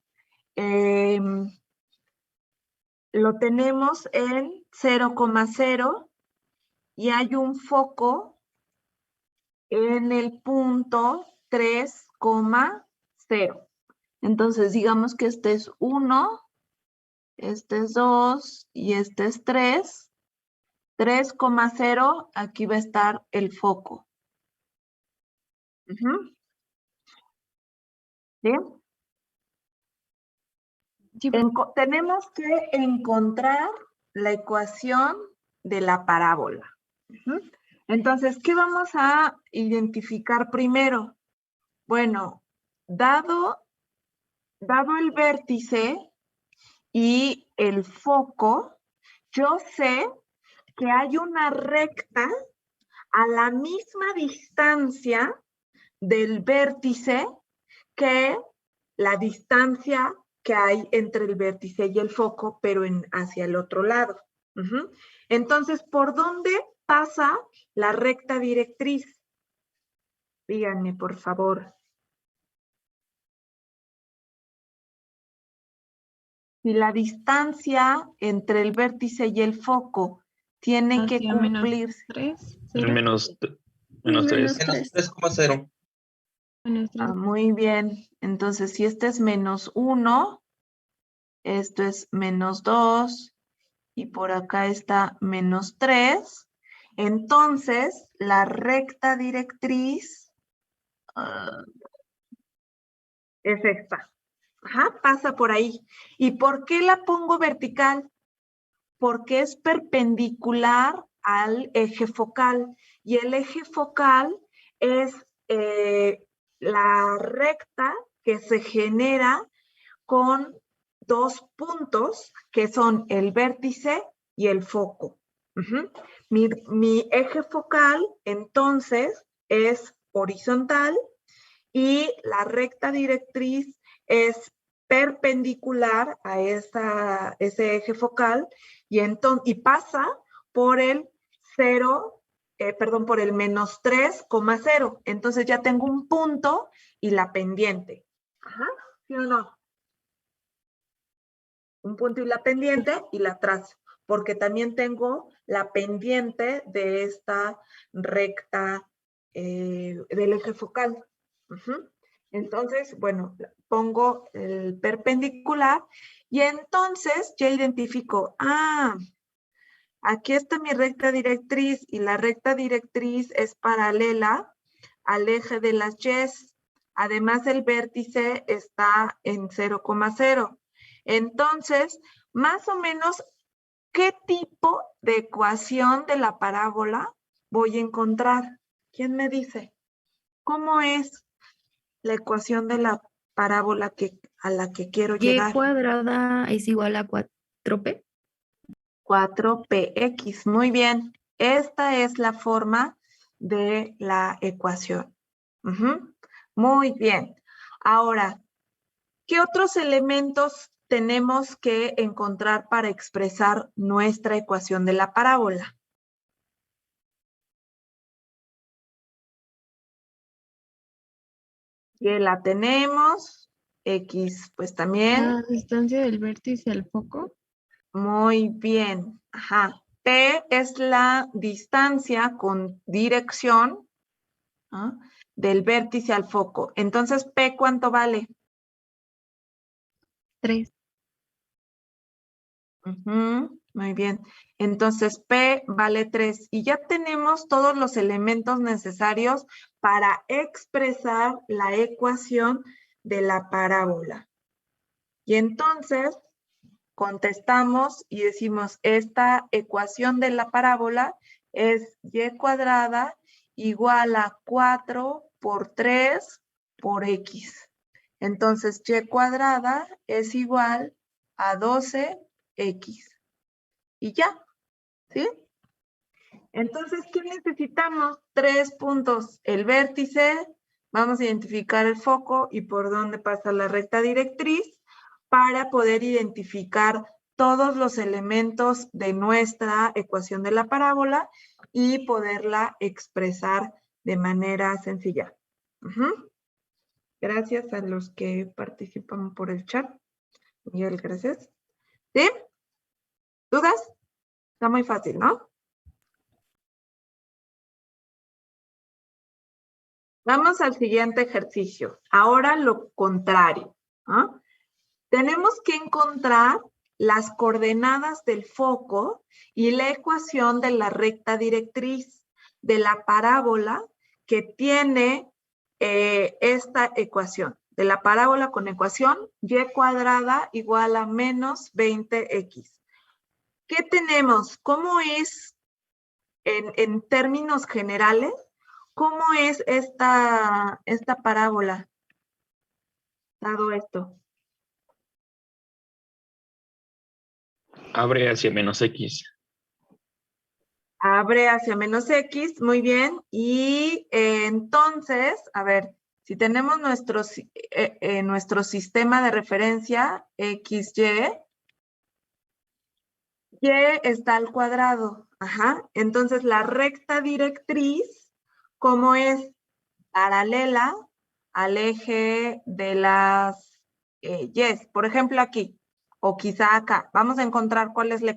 lo tenemos en 0,0 y hay un foco en el punto 3,0. Entonces, digamos que este es 1, este es 2 y este es 3. 3,0, aquí va a estar el foco. ¿Sí? Sí, Tenemos que encontrar la ecuación de la parábola. Entonces, ¿qué vamos a identificar primero? Bueno, dado el vértice y el foco, yo sé que hay una recta a la misma distancia del vértice que la distancia que hay entre el vértice y el foco, pero hacia el otro lado. Entonces, ¿por dónde pasa la recta directriz? Díganme, por favor. Si la distancia entre el vértice y el foco tiene que hacia menos cumplirse. 3. El menos 3. Menos Menos 3,0. Menos 3. Muy bien. Entonces, si este es menos 1, esto es menos 2, y por acá está menos 3. Entonces, la recta directriz es esta. Pasa por ahí. ¿Y por qué la pongo vertical? Porque es perpendicular al eje focal. Y el eje focal es la recta que se genera con dos puntos que son el vértice y el foco. Mi eje focal entonces es horizontal y la recta directriz es perpendicular a ese eje focal y pasa por el por el menos 3,0. Entonces ya tengo un punto y la pendiente. ¿Sí o no? Un punto y la pendiente y la trazo, porque también tengo la pendiente de esta recta del eje focal. Entonces, bueno, pongo el perpendicular y entonces ya identifico, aquí está mi recta directriz y la recta directriz es paralela al eje de las Y. Además, el vértice está en 0,0. Entonces, más o menos, ¿qué tipo de ecuación de la parábola voy a encontrar? ¿Quién me dice? ¿Cómo es la ecuación de la parábola a la que quiero Y llegar? cuadrada es igual a 4p. 4px. Muy bien. Esta es la forma de la ecuación. Muy bien. Ahora, ¿qué otros elementos tenemos que encontrar para expresar nuestra ecuación de la parábola? Que la tenemos. X, pues también. La distancia del vértice al foco. Muy bien. P es la distancia con dirección del vértice al foco. Entonces, P, ¿cuánto vale? 3. Muy bien. Entonces, P vale 3. Y ya tenemos todos los elementos necesarios para expresar la ecuación de la parábola. Y entonces contestamos y decimos, esta ecuación de la parábola es y cuadrada igual a 4 por 3 por x. Entonces, y cuadrada es igual a 12x. Y ya, ¿sí? Entonces, ¿qué necesitamos? 3 puntos. El vértice, vamos a identificar el foco y por dónde pasa la recta directriz para poder identificar todos los elementos de nuestra ecuación de la parábola y poderla expresar de manera sencilla. Gracias a los que participan por el chat. Miguel, gracias. ¿Sí? ¿Dudas? Está muy fácil, ¿no? Vamos al siguiente ejercicio. Ahora lo contrario. ¿Ah? Tenemos que encontrar las coordenadas del foco y la ecuación de la recta directriz de la parábola que tiene esta ecuación. De la parábola con ecuación y cuadrada igual a menos 20x. ¿Qué tenemos? ¿Cómo es, en términos generales, cómo es esta parábola? Dado esto. Abre hacia menos x. Abre hacia menos x, muy bien. Y entonces, a ver, si tenemos nuestro sistema de referencia XY, y está al cuadrado. Ajá. Entonces, la recta directriz, ¿cómo es? Paralela al eje de las Y's. Por ejemplo, aquí, o quizá acá. Vamos a encontrar cuál es la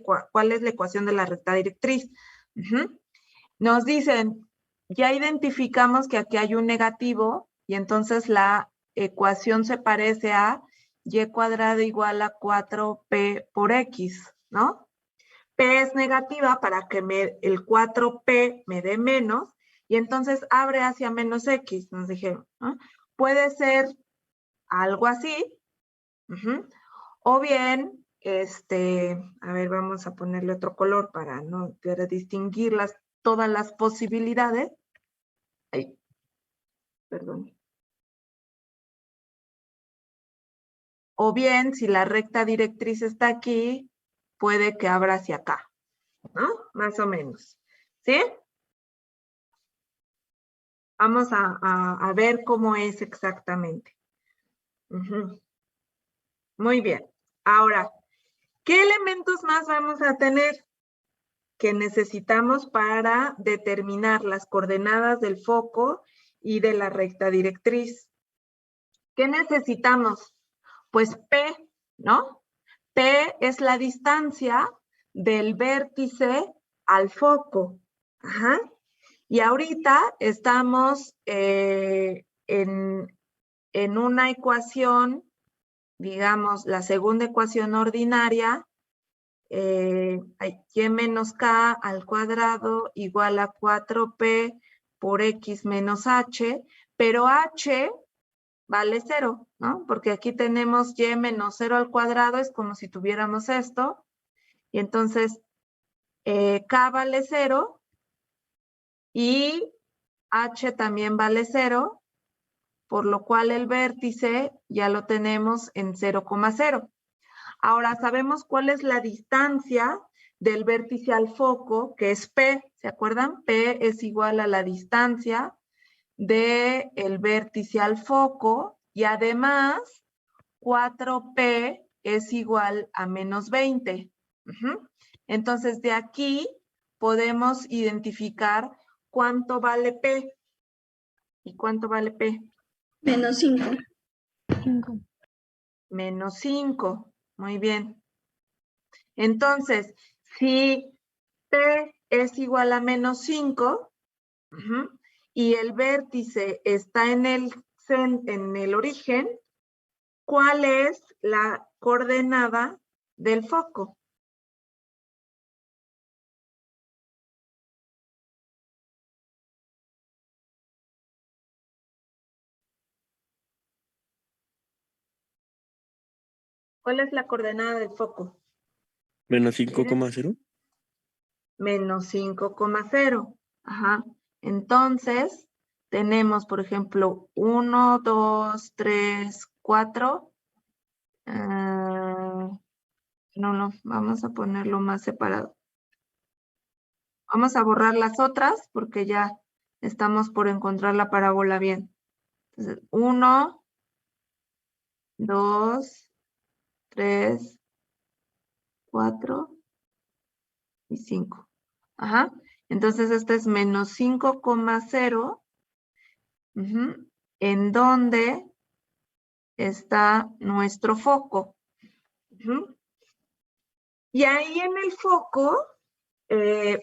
ecuación de la recta directriz. Nos dicen, ya identificamos que aquí hay un negativo y entonces la ecuación se parece a y cuadrado igual a 4p por x, ¿no? P es negativa para que el 4p me dé menos y entonces abre hacia menos x, nos dijeron, ¿no? Puede ser algo así, o bien, a ver, vamos a ponerle otro color para distinguir todas las posibilidades. Ay, perdón. O bien, si la recta directriz está aquí, puede que abra hacia acá, ¿no? Más o menos, ¿sí? Vamos a ver cómo es exactamente. Muy bien. Ahora, ¿qué elementos más vamos a tener que necesitamos para determinar las coordenadas del foco y de la recta directriz? ¿Qué necesitamos? Pues P, ¿no? P es la distancia del vértice al foco. Ajá. Y ahorita estamos en una ecuación, digamos, la segunda ecuación ordinaria, y menos k al cuadrado igual a 4p por x menos h, pero h vale 0, ¿no? Porque aquí tenemos y menos 0 al cuadrado, es como si tuviéramos esto, y entonces k vale 0 y h también vale 0, por lo cual el vértice ya lo tenemos en 0,0. Ahora sabemos cuál es la distancia del vértice al foco, que es P, ¿se acuerdan? P es igual a la distancia del vértice al foco y además 4P es igual a menos 20. Entonces de aquí podemos identificar cuánto vale P. ¿Y cuánto vale P? Menos 5. 5. Menos 5. Muy bien. Entonces, si P es igual a menos 5 y el vértice está en el origen, ¿cuál es la coordenada del foco? ¿Cuál es la coordenada del foco? Menos 5,0. Menos 5,0. Ajá. Entonces, tenemos, por ejemplo, 1, 2, 3, 4. No, vamos a ponerlo más separado. Vamos a borrar las otras porque ya estamos por encontrar la parábola bien. Entonces, 1, 2, 3, 4 y 5. Ajá. Entonces, este es menos 5,0. En donde está nuestro foco. Y ahí en el foco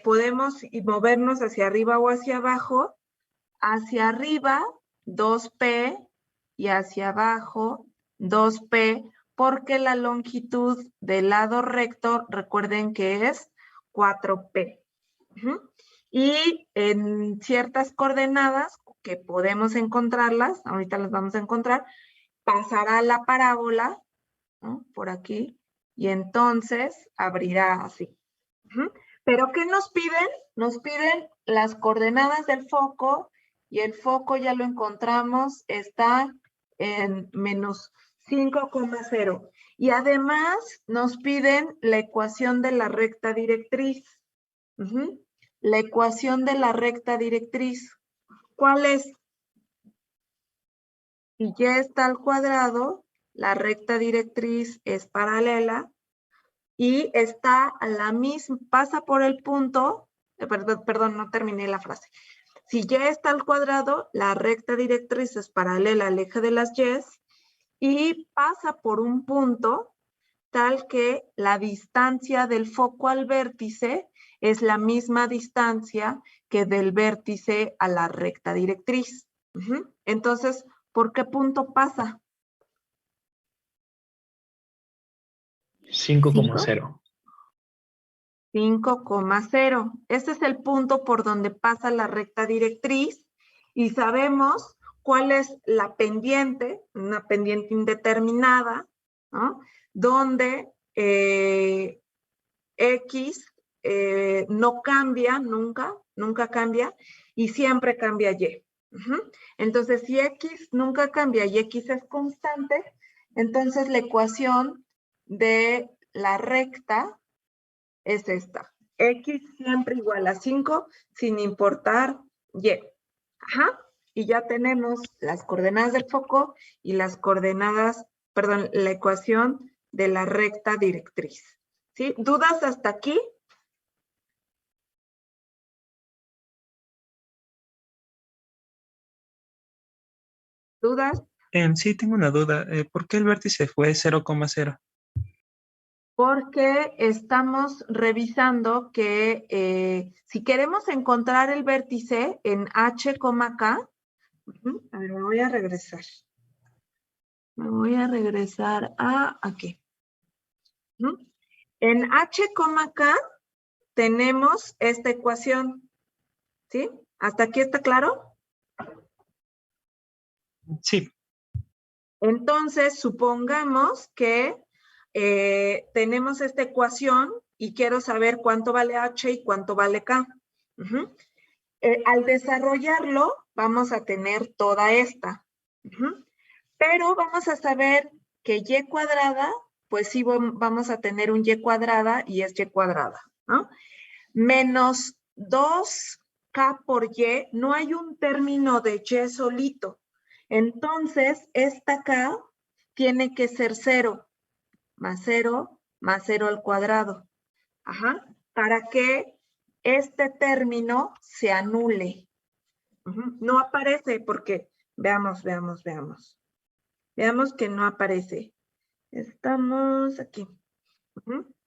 podemos movernos hacia arriba o hacia abajo. Hacia arriba 2P y hacia abajo 2P, porque la longitud del lado recto, recuerden que es 4P. Y en ciertas coordenadas que podemos encontrarlas, ahorita las vamos a encontrar, pasará la parábola, ¿no? Por aquí, y entonces abrirá así. ¿Pero qué nos piden? Nos piden las coordenadas del foco, y el foco ya lo encontramos, está en menos 5,0. Y además nos piden la ecuación de la recta directriz. La ecuación de la recta directriz. ¿Cuál es? Si y está al cuadrado, la recta directriz es paralela y está a la misma, pasa por el punto, perdón, no terminé la frase. Si y está al cuadrado, la recta directriz es paralela al eje de las y pasa por un punto tal que la distancia del foco al vértice es la misma distancia que del vértice a la recta directriz. Entonces, ¿por qué punto pasa? 5,0. 5,0. Ese es el punto por donde pasa la recta directriz y sabemos cuál es la pendiente, una pendiente indeterminada, ¿no? Donde X no cambia nunca cambia y siempre cambia Y. Entonces, si X nunca cambia y X es constante, entonces la ecuación de la recta es esta. X siempre igual a 5 sin importar Y. Y ya tenemos las coordenadas del foco y las coordenadas, perdón, la ecuación de la recta directriz. ¿Sí? ¿Dudas hasta aquí? ¿Dudas? Sí, tengo una duda. ¿Por qué el vértice fue 0,0? Porque estamos revisando que si queremos encontrar el vértice en H, K, a ver, me voy a regresar. Me voy a regresar a aquí. En H, K tenemos esta ecuación. ¿Sí? ¿Hasta aquí está claro? Sí. Entonces, supongamos que tenemos esta ecuación y quiero saber cuánto vale H y cuánto vale K. Al desarrollarlo, vamos a tener toda esta. Pero vamos a saber que Y cuadrada, pues sí vamos a tener un Y cuadrada y es Y cuadrada, ¿no? Menos 2K por Y, no hay un término de Y solito. Entonces, esta K tiene que ser 0, más 0 al cuadrado. Para que este término se anule. No aparece porque, veamos. Veamos que no aparece. Estamos aquí.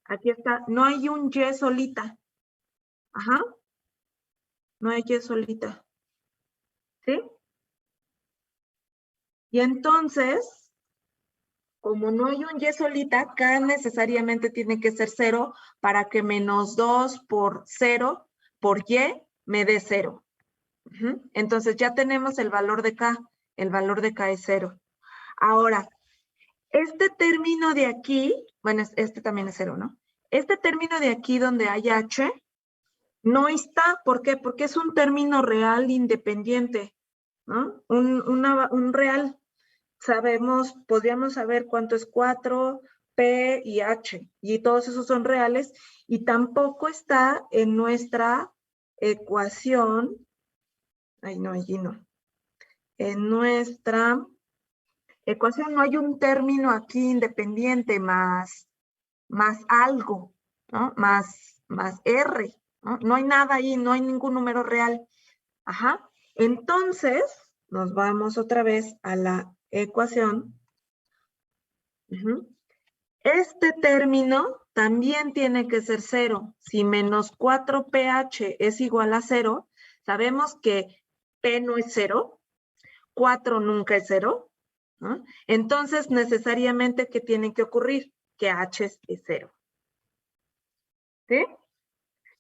Aquí está. No hay un Y solita. No hay Y solita. ¿Sí? Y entonces, como no hay un Y solita, K necesariamente tiene que ser 0 para que menos 2 por 0 por Y me dé 0. Entonces ya tenemos el valor de K. El valor de K es 0. Ahora, Este término de aquí, bueno, este también es 0, ¿no? Este término de aquí donde hay h, no está. ¿Por qué? Porque es un término real independiente, ¿no? Un real. Sabemos, podríamos saber cuánto es 4, P y H, y todos esos son reales, y tampoco está en nuestra ecuación, ay no, allí no, en nuestra ecuación no hay un término aquí independiente más algo, ¿no? Más R, ¿no? No hay nada ahí, no hay ningún número real. Ajá. Entonces, nos vamos otra vez a la ecuación. Este término también tiene que ser 0. Si menos 4pH es igual a 0, sabemos que P no es 0, 4 nunca es 0, ¿no? Entonces, necesariamente, ¿qué tiene que ocurrir? Que H es 0. ¿Sí?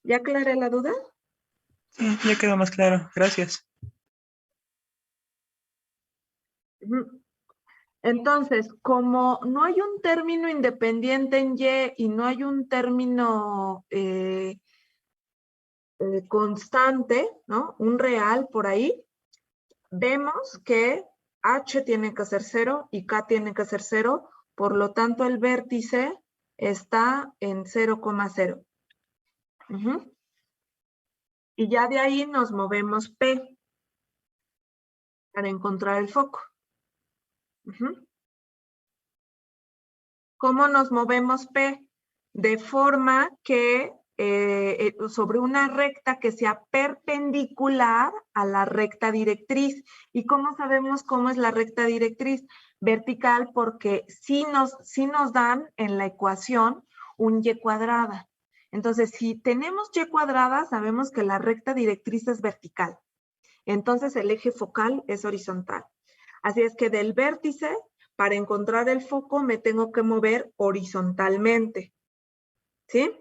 ¿Ya aclaré la duda? Sí, ya quedó más claro. Gracias. Entonces, como no hay un término independiente en Y y no hay un término constante, ¿no? Un real por ahí, vemos que H tiene que ser 0 y K tiene que ser 0, por lo tanto el vértice está en 0,0. Y ya de ahí nos movemos P para encontrar el foco. ¿Cómo nos movemos P? De forma que sobre una recta que sea perpendicular a la recta directriz. ¿Y cómo sabemos cómo es la recta directriz? Vertical, porque sí nos dan en la ecuación un y cuadrada. Entonces, si tenemos y cuadrada, sabemos que la recta directriz es vertical. Entonces, el eje focal es horizontal. Así es que del vértice, para encontrar el foco, me tengo que mover horizontalmente. ¿Sí?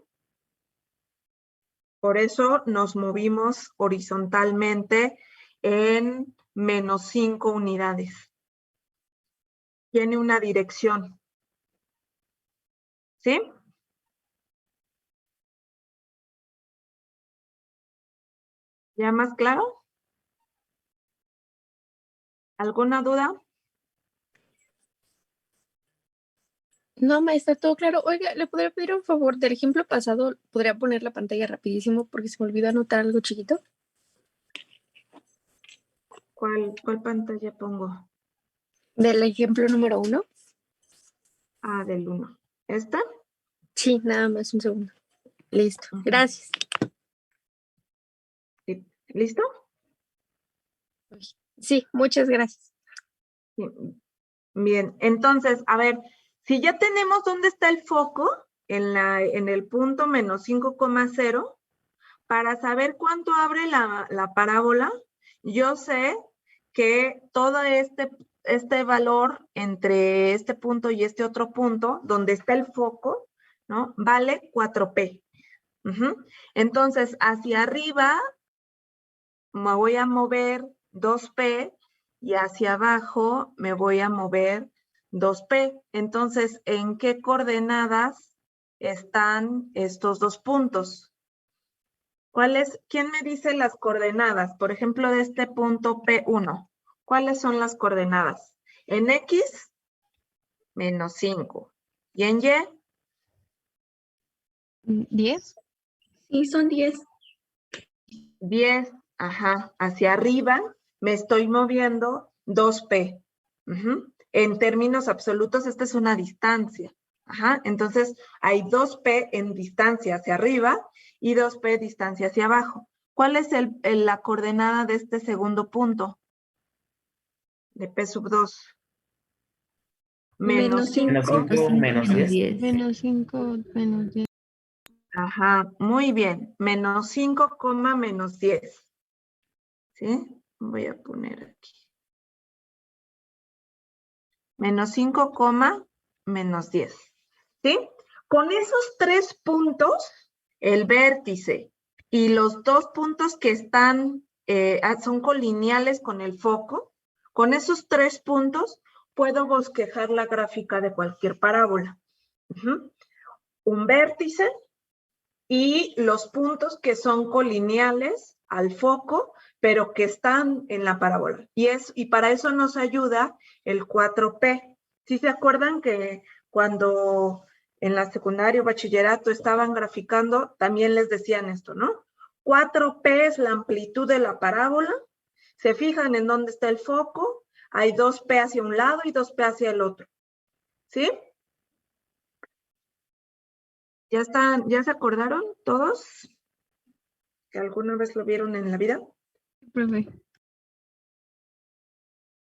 Por eso nos movimos horizontalmente en menos 5 unidades. Tiene una dirección. ¿Sí? ¿Ya más claro? ¿Alguna duda? No, maestra, todo claro. Oiga, ¿le podría pedir un favor? Del ejemplo pasado, ¿podría poner la pantalla rapidísimo porque se me olvidó anotar algo chiquito? ¿Cuál pantalla pongo? Del ejemplo número 1. Ah, del 1. ¿Esta? Sí, nada más un segundo. Listo, gracias. ¿Listo? Sí, muchas gracias. Bien, entonces, a ver, si ya tenemos dónde está el foco, en el punto menos 5,0, para saber cuánto abre la parábola, yo sé que todo este valor entre este punto y este otro punto, donde está el foco, ¿no? Vale 4P. Entonces, hacia arriba me voy a mover 2P y hacia abajo me voy a mover 2P. Entonces, ¿en qué coordenadas están estos dos puntos? ¿Quién me dice las coordenadas? Por ejemplo, de este punto P1. ¿Cuáles son las coordenadas? En X, menos 5. ¿Y en Y? 10. Sí, son 10. 10, ajá, hacia arriba me estoy moviendo 2P. En términos absolutos, esta es una distancia. Ajá, entonces hay 2P en distancia hacia arriba y 2P distancia hacia abajo. ¿Cuál es la coordenada de este segundo punto? De P sub 2. Menos 5. Menos 10. Menos 5, menos 10. Ajá, muy bien. Menos 5, menos 10. ¿Sí? Voy a poner aquí. Menos 5, menos 10. ¿Sí? Con esos 3 puntos, el vértice y los 2 puntos que están, son colineales con el foco, con esos 3 puntos puedo bosquejar la gráfica de cualquier parábola. Un vértice y los puntos que son colineales al foco, pero que están en la parábola. Y para eso nos ayuda el 4P. ¿Sí se acuerdan que cuando en la secundaria o bachillerato estaban graficando, también les decían esto, ¿no? 4P es la amplitud de la parábola. Se fijan en dónde está el foco. Hay 2P hacia un lado y 2P hacia el otro. ¿Sí? ¿Ya se acordaron todos? ¿Que alguna vez lo vieron en la vida? Profe.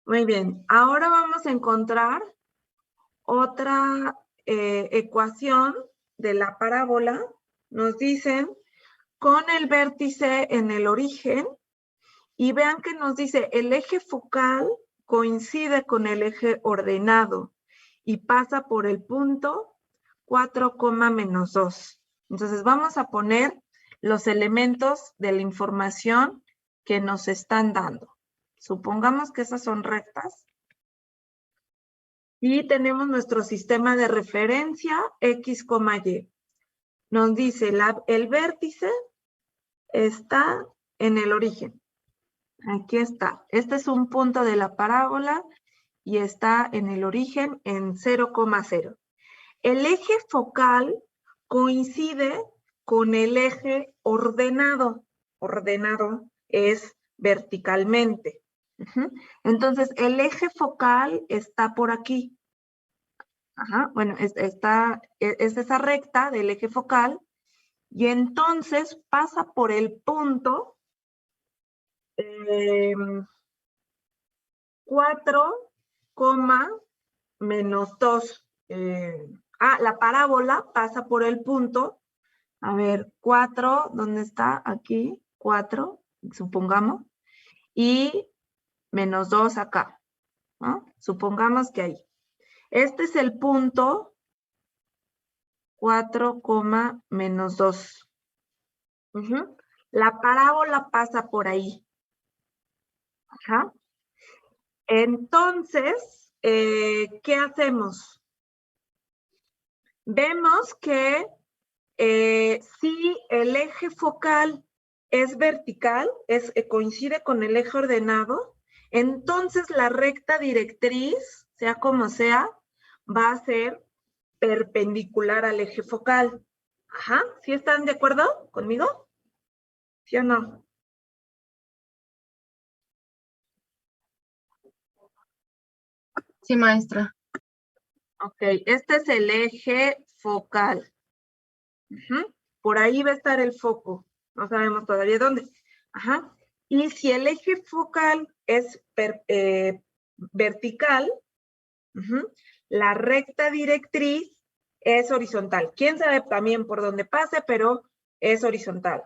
Muy bien. Ahora vamos a encontrar otra ecuación de la parábola. Nos dicen con el vértice en el origen y vean que nos dice el eje focal coincide con el eje ordenado y pasa por el punto 4, menos 2. Entonces vamos a poner los elementos de la información que nos están dando. Supongamos que esas son rectas. Y tenemos nuestro sistema de referencia X, Y. Nos dice el vértice está en el origen. Aquí está. Este es un punto de la parábola y está en el origen en 0,0. El eje focal coincide con el eje ordenado. Ordenado es verticalmente. Entonces, el eje focal está por aquí. Bueno, es esa recta del eje focal y entonces pasa por el punto 4, menos 2. La parábola pasa por el punto, a ver, 4, ¿dónde está? Aquí, 4, supongamos, y menos 2 acá, ¿no? Supongamos que ahí. Este es el punto 4, menos 2. La parábola pasa por ahí. Entonces, ¿qué hacemos? Vemos que si el eje focal es vertical, coincide con el eje ordenado, entonces la recta directriz, sea como sea, va a ser perpendicular al eje focal. ¿Sí están de acuerdo conmigo? ¿Sí o no? Sí, maestra. Ok, este es el eje focal. Por ahí va a estar el foco. No sabemos todavía dónde. Y si el eje focal es vertical, la recta directriz es horizontal. Quién sabe también por dónde pase, pero es horizontal.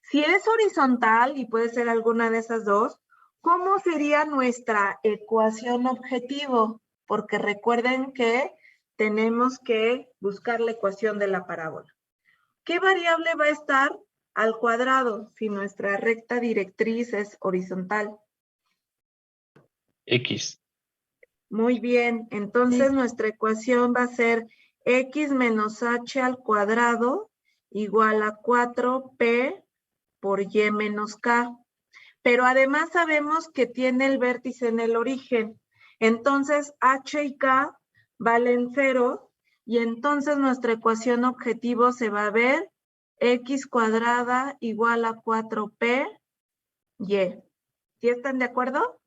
Si es horizontal, y puede ser alguna de esas dos, ¿cómo sería nuestra ecuación objetivo? Porque recuerden que tenemos que buscar la ecuación de la parábola. ¿Qué variable va a estar al cuadrado si nuestra recta directriz es horizontal? X. Muy bien, entonces nuestra ecuación va a ser x menos h al cuadrado igual a 4p por y menos k. Pero además sabemos que tiene el vértice en el origen. Entonces h y k valen 0 y entonces nuestra ecuación objetivo se va a ver x cuadrada igual a 4p y. ¿Sí están de acuerdo?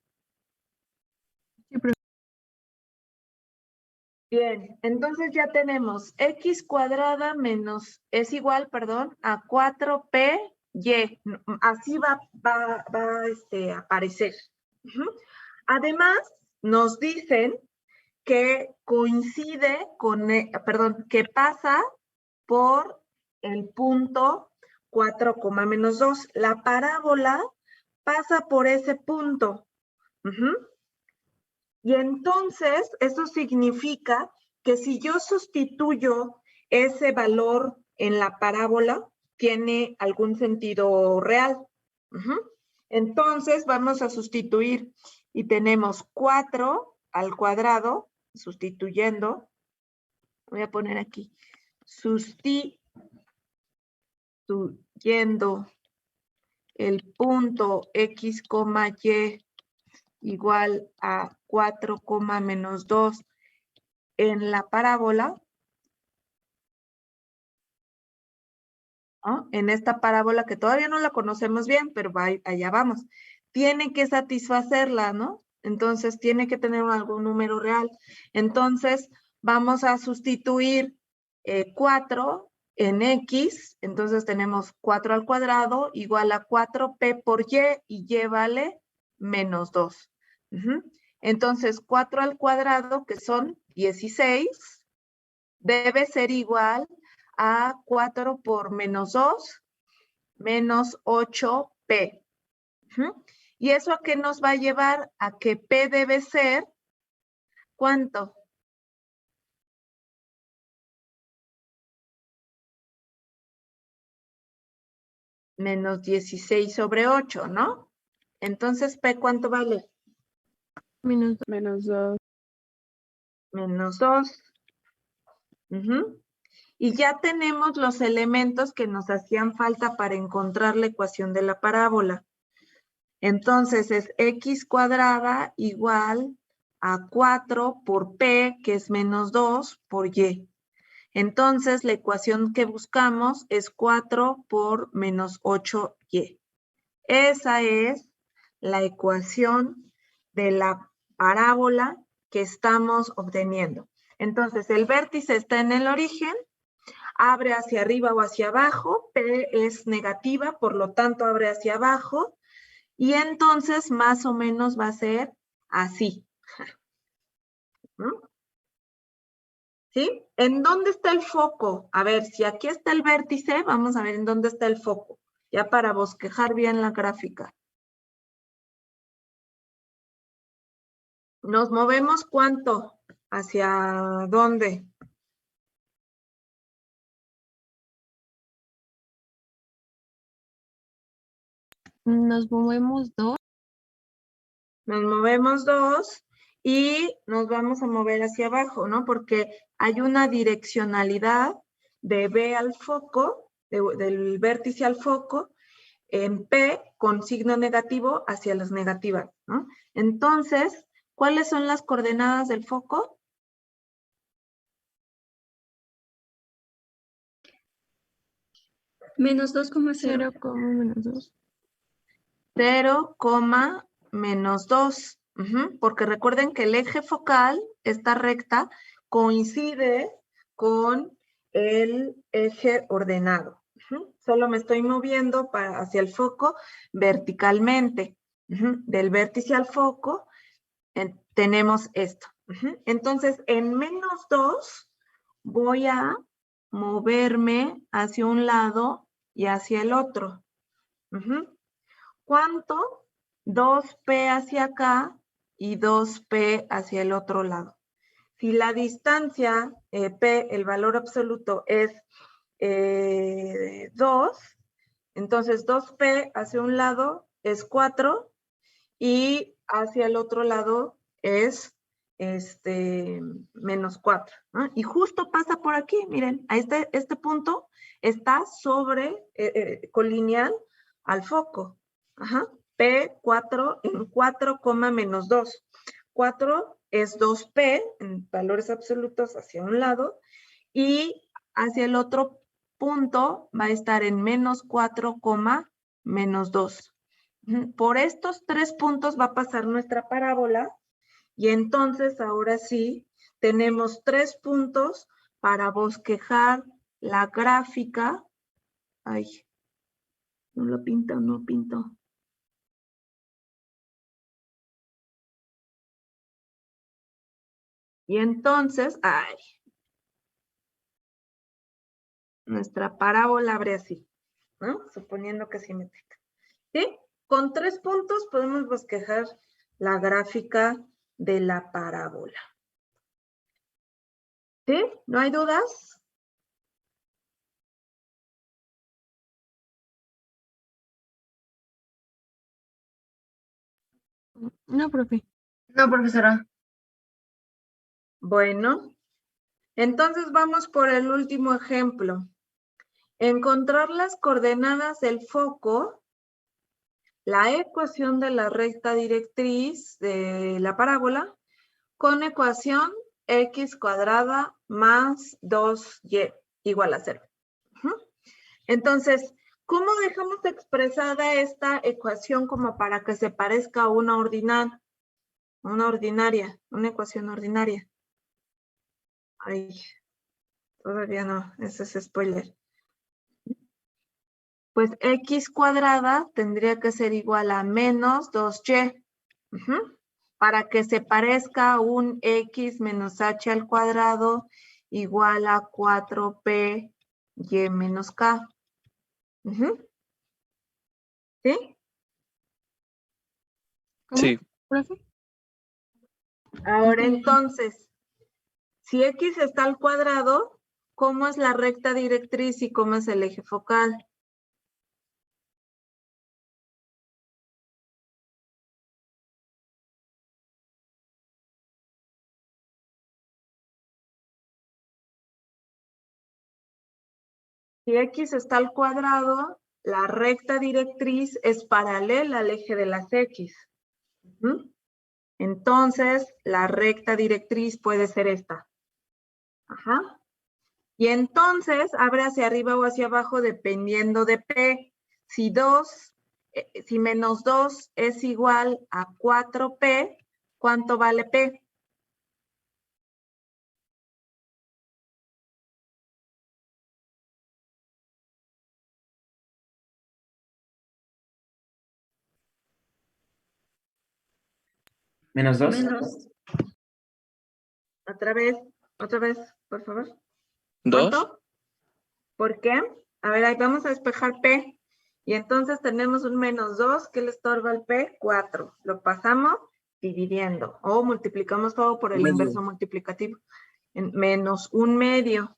Bien, entonces ya tenemos x cuadrada menos, es igual, perdón, a 4p y. Así va a aparecer. Además, nos dicen que coincide con, que pasa por el punto 4, menos 2. La parábola pasa por ese punto. Y entonces, eso significa que si yo sustituyo ese valor en la parábola, tiene algún sentido real. Entonces, vamos a sustituir y tenemos 4 al cuadrado, sustituyendo, voy a poner aquí, sustituyendo el punto x, y igual a 4, menos 2 en la parábola, ¿no? En esta parábola que todavía no la conocemos bien, pero allá vamos. Tiene que satisfacerla, ¿no? Entonces tiene que tener algún número real. Entonces vamos a sustituir 4 en x, entonces tenemos 4 al cuadrado igual a 4p por y vale menos 2. Entonces 4 al cuadrado, que son 16, debe ser igual a 4 por menos 2, menos 8p. ¿Y eso a qué nos va a llevar? A que p debe ser, ¿cuánto? Menos 16 sobre 8, ¿no? Entonces, p, ¿cuánto vale? Menos Menos 2. Menos 2. Y ya tenemos los elementos que nos hacían falta para encontrar la ecuación de la parábola. Entonces es x cuadrada igual a 4 por p, que es menos 2, por y. Entonces la ecuación que buscamos es 4 por menos 8y. Esa es la ecuación de la parábola que estamos obteniendo. Entonces el vértice está en el origen, abre hacia arriba o hacia abajo, p es negativa, por lo tanto abre hacia abajo, y entonces más o menos va a ser así. ¿Sí? ¿En dónde está el foco? A ver, si aquí está el vértice, vamos a ver en dónde está el foco, ya para bosquejar bien la gráfica. ¿Nos movemos cuánto? ¿Hacia dónde? nos movemos 2. Nos movemos 2 y nos vamos a mover hacia abajo, ¿no? Porque hay una direccionalidad de B al foco, del vértice al foco, en P con signo negativo hacia las negativas, ¿no? Entonces, ¿cuáles son las coordenadas del foco? Menos 2,0. 0, menos 2. 0, menos 2. Porque recuerden que el eje focal, esta recta, coincide con el eje ordenado. Solo me estoy moviendo hacia el foco verticalmente. Del vértice al foco tenemos esto. Entonces, en menos 2 voy a moverme hacia un lado y hacia el otro. ¿Cuánto? 2p hacia acá y 2p hacia el otro lado. Si la distancia, p, el valor absoluto es 2, entonces 2p hacia un lado es 4 y hacia el otro lado es menos 4, ¿no? Y justo pasa por aquí, miren, a este punto está sobre, colineal al foco. P4 en 4, menos 2. 4 es 2P en valores absolutos hacia un lado y hacia el otro punto va a estar en menos 4, menos 2. Por estos 3 puntos va a pasar nuestra parábola y entonces ahora sí tenemos 3 puntos para bosquejar la gráfica. Ay, no lo pinto, no pinto. Y entonces, nuestra parábola abre así, ¿no? Suponiendo que simétrica. ¿Sí? Con 3 puntos podemos bosquejar la gráfica de la parábola. ¿Sí? ¿No hay dudas? No, profe. No, profesora. Bueno, entonces vamos por el último ejemplo. Encontrar las coordenadas del foco, la ecuación de la recta directriz de la parábola con ecuación x cuadrada más 2y igual a 0. Entonces, ¿cómo dejamos expresada esta ecuación como para que se parezca a una ordinaria, una ecuación ordinaria? Ay, todavía no, ese es spoiler. Pues x cuadrada tendría que ser igual a menos 2y. Para que se parezca a un x menos h al cuadrado igual a 4p y menos k. ¿Sí? Sí. ¿Profe? Ahora entonces, si x está al cuadrado, ¿cómo es la recta directriz y cómo es el eje focal? Si x está al cuadrado, la recta directriz es paralela al eje de las x. Entonces, la recta directriz puede ser esta. Ajá. Y entonces, abre hacia arriba o hacia abajo dependiendo de P. Si menos 2 es igual a 4P, ¿cuánto vale P? Menos 2. Otra vez, por favor. 2. ¿Cuánto? ¿Por qué? A ver, ahí vamos a despejar P. Y entonces tenemos un menos 2, ¿qué le estorba al P? 4. Lo pasamos dividiendo o multiplicamos todo por el inverso multiplicativo. En menos 1/2.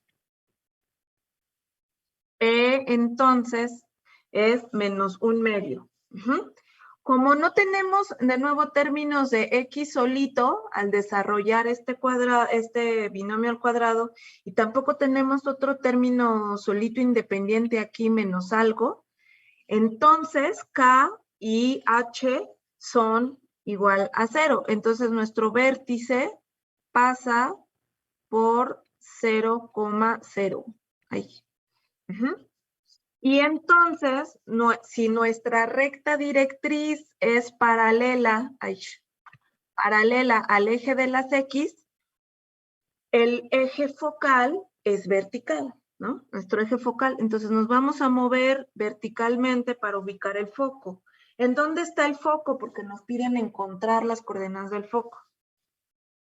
P entonces es menos 1/2. Como no tenemos de nuevo términos de x solito al desarrollar este binomio al cuadrado y tampoco tenemos otro término solito independiente aquí menos algo, entonces k y h son igual a 0. Entonces nuestro vértice pasa por 0,0. Ahí. Y entonces, si nuestra recta directriz es paralela al eje de las X, el eje focal es vertical, ¿no? Nuestro eje focal. Entonces nos vamos a mover verticalmente para ubicar el foco. ¿En dónde está el foco? Porque nos piden encontrar las coordenadas del foco.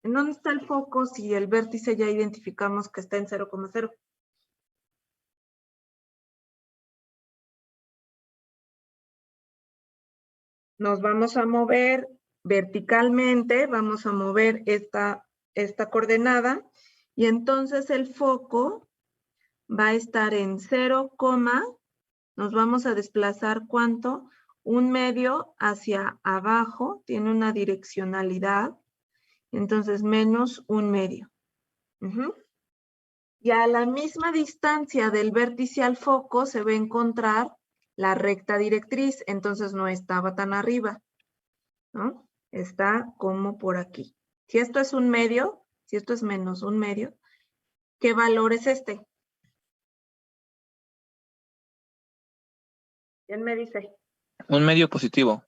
¿En dónde está el foco si el vértice ya identificamos que está en 0,0? Nos vamos a mover verticalmente, vamos a mover esta coordenada y entonces el foco va a estar en 0, nos vamos a desplazar ¿cuánto? 1/2 hacia abajo, tiene una direccionalidad, entonces menos 1/2. Y a la misma distancia del vértice al foco se va a encontrar la recta directriz, entonces no estaba tan arriba, ¿no? Está como por aquí. Si esto es 1/2, si esto es menos 1/2, ¿qué valor es este? ¿Quién me dice? 1/2 positivo.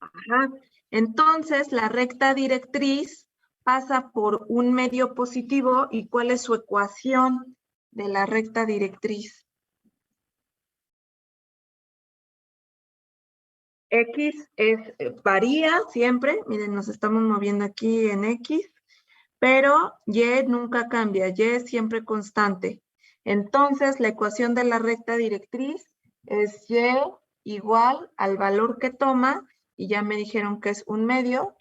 Ajá. Entonces, la recta directriz pasa por 1/2 positivo. ¿Y cuál es su ecuación de la recta directriz? X varía siempre. Miren, nos estamos moviendo aquí en X. Pero Y nunca cambia. Y es siempre constante. Entonces, la ecuación de la recta directriz es Y igual al valor que toma. Y ya me dijeron que es 1/2.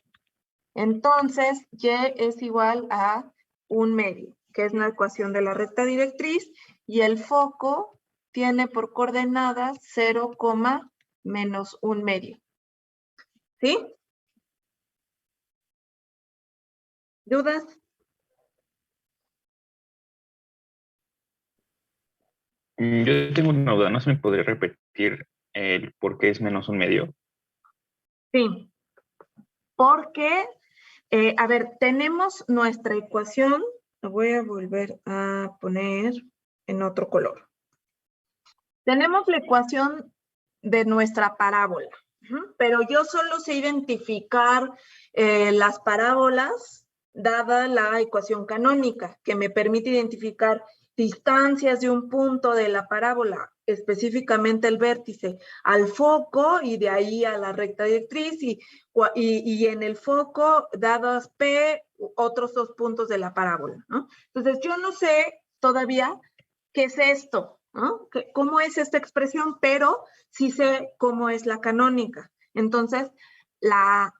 Entonces, Y es igual a 1/2, que es la ecuación de la recta directriz, y el foco tiene por coordenadas 0, menos 1/2. ¿Sí? ¿Dudas? Yo tengo una duda, ¿no se me podría repetir el por qué es menos un medio? Sí, porque, a ver, tenemos nuestra ecuación, la voy a volver a poner en otro color. Tenemos la ecuación de nuestra parábola, pero yo solo sé identificar las parábolas dada la ecuación canónica, que me permite identificar distancias de un punto de la parábola, específicamente el vértice, al foco y de ahí a la recta directriz y en el foco, dadas P, otros 2 puntos de la parábola, ¿no? Entonces, yo no sé todavía qué es esto, ¿no? ¿Cómo es esta expresión? Pero sí sé cómo es la canónica. Entonces, la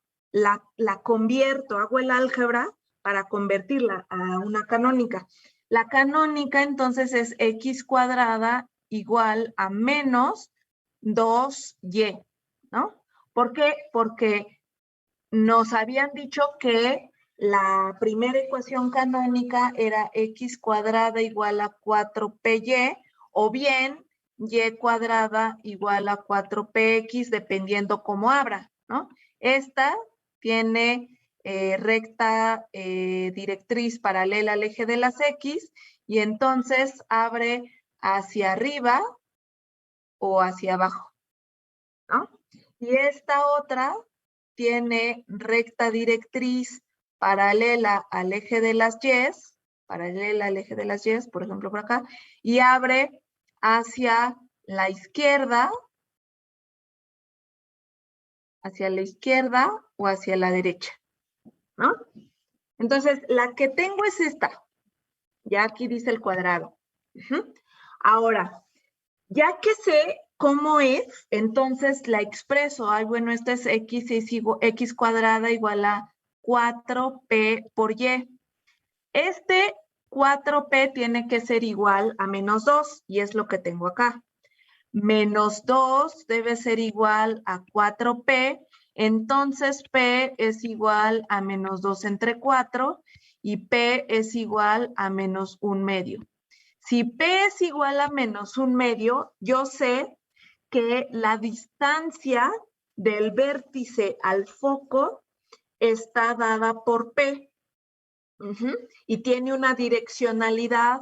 convierto, hago el álgebra para convertirla a una canónica. La canónica entonces es x cuadrada igual a menos 2y, ¿no? ¿Por qué? Porque nos habían dicho que la primera ecuación canónica era x cuadrada igual a 4py o bien y cuadrada igual a 4px dependiendo cómo abra, ¿no? Esta tiene recta directriz paralela al eje de las x y entonces abre hacia arriba o hacia abajo, ¿no? Y esta otra tiene recta directriz paralela al eje de las y, por ejemplo por acá, y abre hacia la izquierda o hacia la derecha, ¿no? Entonces, la que tengo es esta. Ya aquí dice el cuadrado. Ahora, ya que sé cómo es, entonces la expreso. Ay, bueno, esta es x cuadrada igual a 4p por y. Este 4p tiene que ser igual a menos 2, y es lo que tengo acá. Menos 2 debe ser igual a 4p, entonces p es igual a menos 2 entre 4, y p es igual a menos 1/2. Si p es igual a menos 1/2, yo sé que la distancia del vértice al foco está dada por p. Y tiene una direccionalidad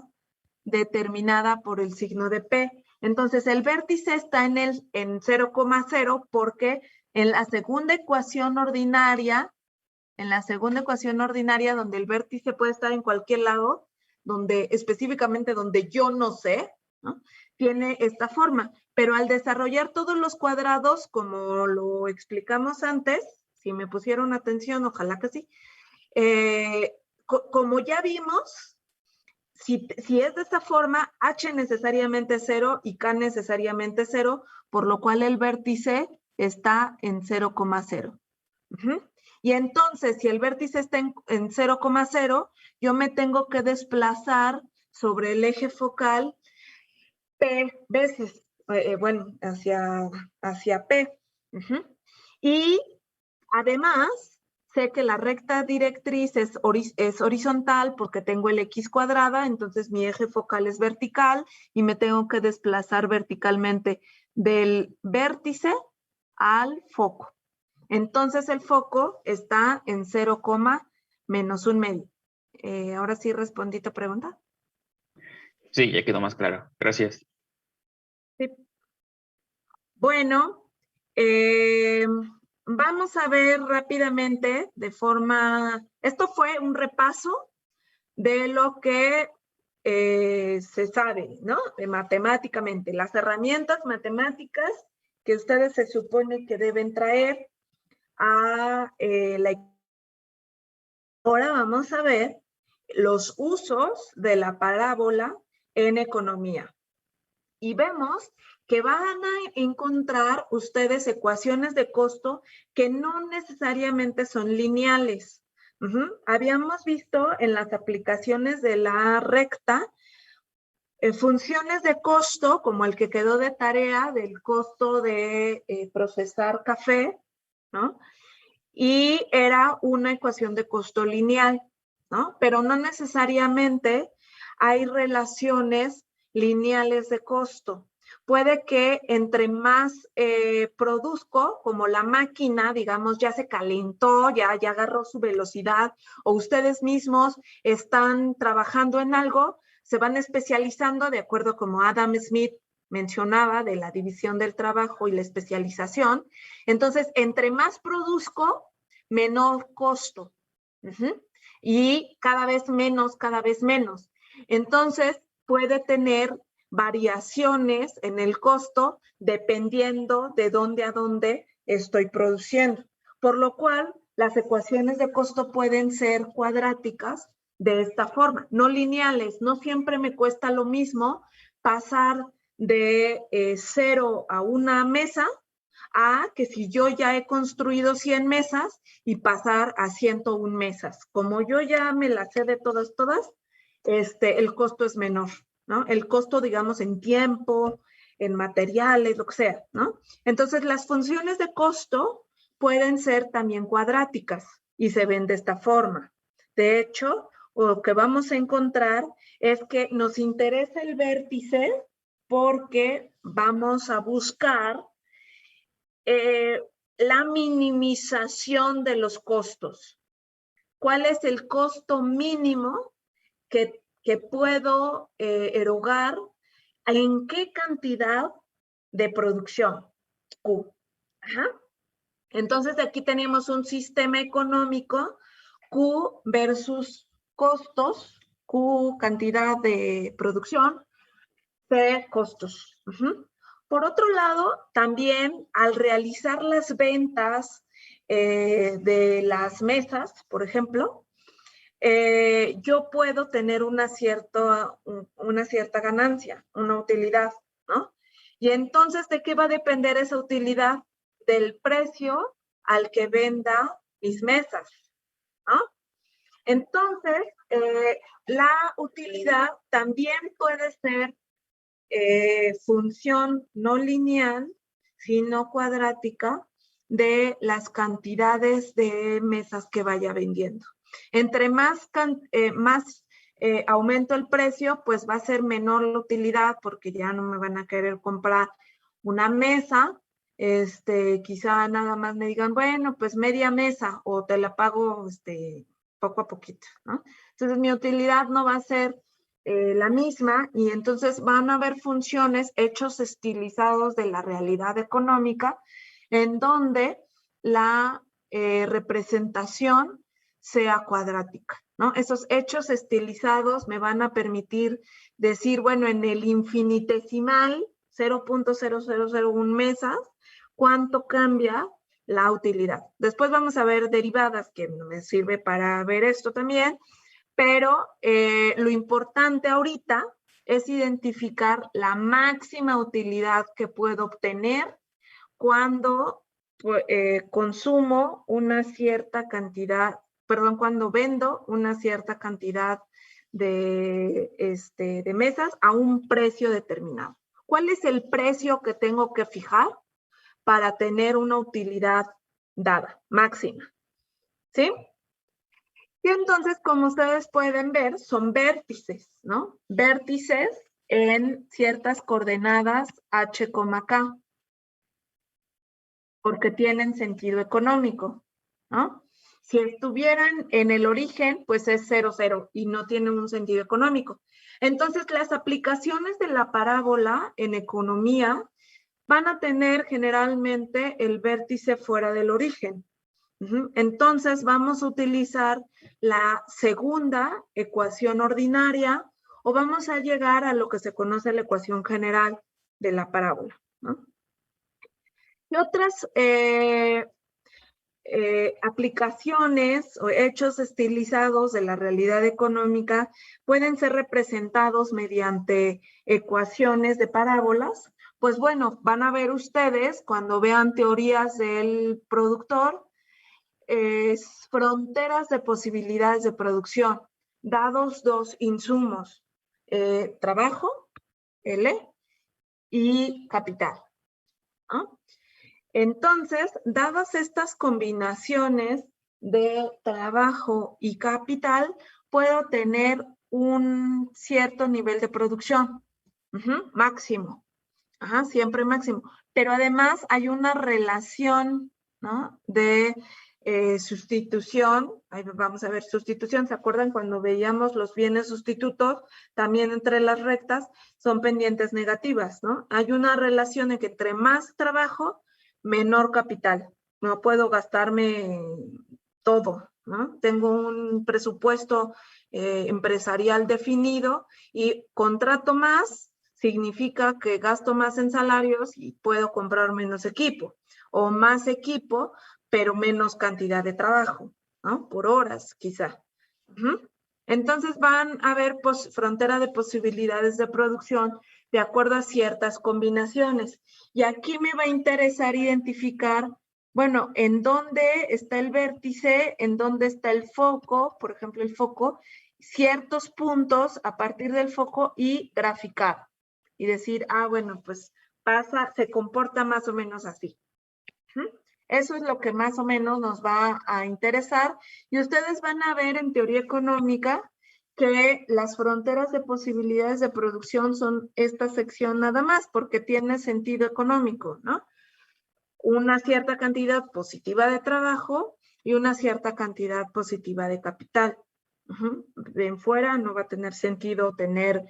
determinada por el signo de p. Entonces, el vértice está en 0,0 porque en la segunda ecuación ordinaria, donde el vértice puede estar en cualquier lado, específicamente donde yo no sé, ¿no? Tiene esta forma. Pero al desarrollar todos los cuadrados, como lo explicamos antes, si me pusieron atención, ojalá que sí, como ya vimos, si es de esta forma, h necesariamente 0 y k necesariamente 0, por lo cual el vértice está en 0,0. Y entonces, si el vértice está en 0,0, yo me tengo que desplazar sobre el eje focal p veces, hacia p. Y además, sé que la recta directriz es horizontal porque tengo el x cuadrada, entonces mi eje focal es vertical y me tengo que desplazar verticalmente del vértice al foco. Entonces el foco está en 0, menos 1/2. Ahora sí respondí tu pregunta. Sí, ya quedó más claro. Gracias. Sí. Bueno, vamos a ver rápidamente esto fue un repaso de lo que se sabe, ¿no? Matemáticamente, las herramientas matemáticas que ustedes se supone que deben traer a Ahora vamos a ver los usos de la parábola en economía. Y vemos que van a encontrar ustedes ecuaciones de costo que no necesariamente son lineales. Habíamos visto en las aplicaciones de la recta funciones de costo, como el que quedó de tarea del costo de procesar café, ¿no? Y era una ecuación de costo lineal, ¿no? Pero no necesariamente hay relaciones lineales de costo. Puede que entre más produzco, como la máquina, digamos, ya se calentó, ya agarró su velocidad, o ustedes mismos están trabajando en algo, se van especializando de acuerdo como Adam Smith mencionaba de la división del trabajo y la especialización. Entonces, entre más produzco, menor costo. Y cada vez menos, cada vez menos. Entonces, puede tener variaciones en el costo dependiendo de dónde a dónde estoy produciendo. Por lo cual, las ecuaciones de costo pueden ser cuadráticas de esta forma, no lineales. No siempre me cuesta lo mismo pasar de 0 a una mesa a que si yo ya he construido 100 mesas y pasar a 101 mesas. Como yo ya me las sé de todas, el costo es menor, ¿no? El costo, digamos, en tiempo, en materiales, lo que sea, ¿no? Entonces, las funciones de costo pueden ser también cuadráticas y se ven de esta forma. De hecho, lo que vamos a encontrar es que nos interesa el vértice porque vamos a buscar la minimización de los costos. ¿Cuál es el costo mínimo que puedo erogar? ¿En qué cantidad de producción? Q. Ajá. Entonces, aquí tenemos un sistema económico, Q versus costos, Q cantidad de producción, P costos. Por otro lado, también al realizar las ventas de las mesas, por ejemplo, yo puedo tener una cierta ganancia, una utilidad, ¿no? Y entonces, ¿de qué va a depender esa utilidad? Del precio al que venda mis mesas, ¿no? Entonces, la utilidad también puede ser función no lineal, sino cuadrática, de las cantidades de mesas que vaya vendiendo. Entre más aumento el precio, pues va a ser menor la utilidad porque ya no me van a querer comprar una mesa. Quizá nada más me digan, bueno, pues media mesa o te la pago poco a poquito, ¿no? Entonces mi utilidad no va a ser la misma y entonces van a haber funciones, hechos estilizados de la realidad económica en donde la representación sea cuadrática, ¿no? Esos hechos estilizados me van a permitir decir, bueno, en el infinitesimal 0.0001 mesas, ¿cuánto cambia la utilidad? Después vamos a ver derivadas, que me sirve para ver esto también, pero lo importante ahorita es identificar la máxima utilidad que puedo obtener cuando consumo una cierta cantidad, perdón, cuando vendo una cierta cantidad de mesas a un precio determinado. ¿Cuál es el precio que tengo que fijar para tener una utilidad dada, máxima? ¿Sí? Y entonces, como ustedes pueden ver, son vértices, ¿no? Vértices en ciertas coordenadas H, K, porque tienen sentido económico, ¿no? Si estuvieran en el origen, pues es 0, 0 y no tienen un sentido económico. Entonces, las aplicaciones de la parábola en economía van a tener generalmente el vértice fuera del origen. Entonces, vamos a utilizar la segunda ecuación ordinaria o vamos a llegar a lo que se conoce la ecuación general de la parábola, ¿no? Y otras aplicaciones o hechos estilizados de la realidad económica pueden ser representados mediante ecuaciones de parábolas. Pues bueno, van a ver ustedes cuando vean teorías del productor, fronteras de posibilidades de producción, dados dos insumos, trabajo, L, y capital, ¿no? Entonces, dadas estas combinaciones de trabajo y capital, puedo tener un cierto nivel de producción. máximo. Ajá, siempre máximo. Pero además hay una relación, ¿no? De sustitución. Ahí vamos a ver, sustitución. ¿Se acuerdan cuando veíamos los bienes sustitutos? También entre las rectas son pendientes negativas, ¿no? Hay una relación en que entre más trabajo, menor capital. No puedo gastarme todo, ¿no? Tengo un presupuesto empresarial definido y contrato más, significa que gasto más en salarios y puedo comprar menos equipo, o más equipo, pero menos cantidad de trabajo, ¿no? Por horas, quizá. Entonces van a haber frontera de posibilidades de producción de acuerdo a ciertas combinaciones. Y aquí me va a interesar identificar, bueno, en dónde está el vértice, en dónde está el foco, por ejemplo, el foco, ciertos puntos a partir del foco y graficar. Y decir, bueno, pues se comporta más o menos así. Eso es lo que más o menos nos va a interesar. Y ustedes van a ver en teoría económica que las fronteras de posibilidades de producción son esta sección nada más, porque tiene sentido económico, ¿no? Una cierta cantidad positiva de trabajo y una cierta cantidad positiva de capital. En fuera no va a tener sentido tener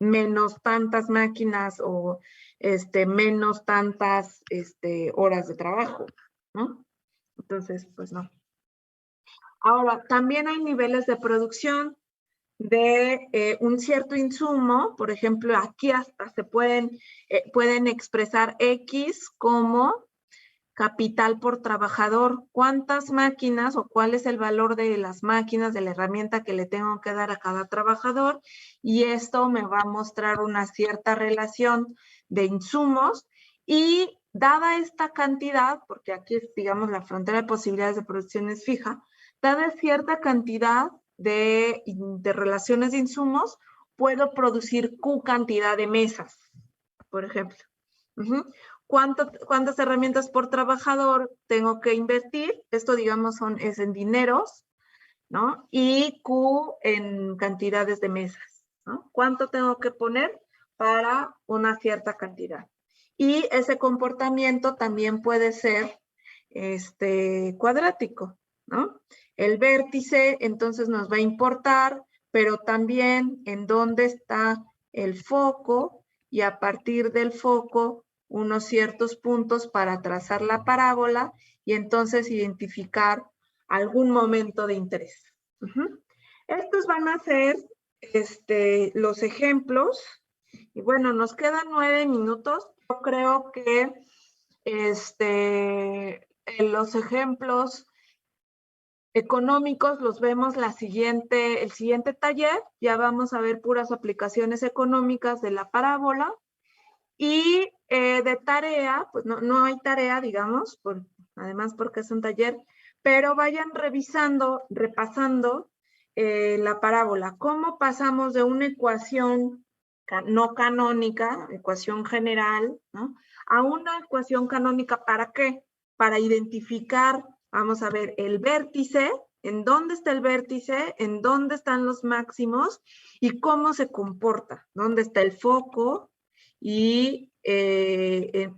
menos tantas máquinas o menos tantas horas de trabajo, ¿no? Entonces, pues no. Ahora, también hay niveles de producción de un cierto insumo. Por ejemplo, aquí hasta se pueden expresar X como capital por trabajador. ¿Cuántas máquinas o cuál es el valor de las máquinas, de la herramienta que le tengo que dar a cada trabajador? Y esto me va a mostrar una cierta relación de insumos y dada esta cantidad, porque aquí, digamos, la frontera de posibilidades de producción es fija, dada cierta cantidad de relaciones de insumos, puedo producir Q cantidad de mesas, por ejemplo. ¿Cuántas herramientas por trabajador tengo que invertir? Esto, digamos, es en dineros, ¿no? Y Q en cantidades de mesas, ¿no? ¿Cuánto tengo que poner para una cierta cantidad? Y ese comportamiento también puede ser cuadrático, ¿no? El vértice, entonces, nos va a importar, pero también en dónde está el foco, y a partir del foco, unos ciertos puntos para trazar la parábola y entonces identificar algún momento de interés. Estos van a ser los ejemplos. Y bueno, nos quedan 9 minutos. Yo creo que los ejemplos económicos los vemos el siguiente taller. Ya vamos a ver puras aplicaciones económicas de la parábola. Y de tarea, pues no hay tarea, digamos, además porque es un taller, pero vayan repasando la parábola. ¿Cómo pasamos de una ecuación no canónica, ecuación general, ¿no?, a una ecuación canónica? ¿Para qué? Para identificar, vamos a ver, el vértice, en dónde está el vértice, en dónde están los máximos y cómo se comporta, dónde está el foco y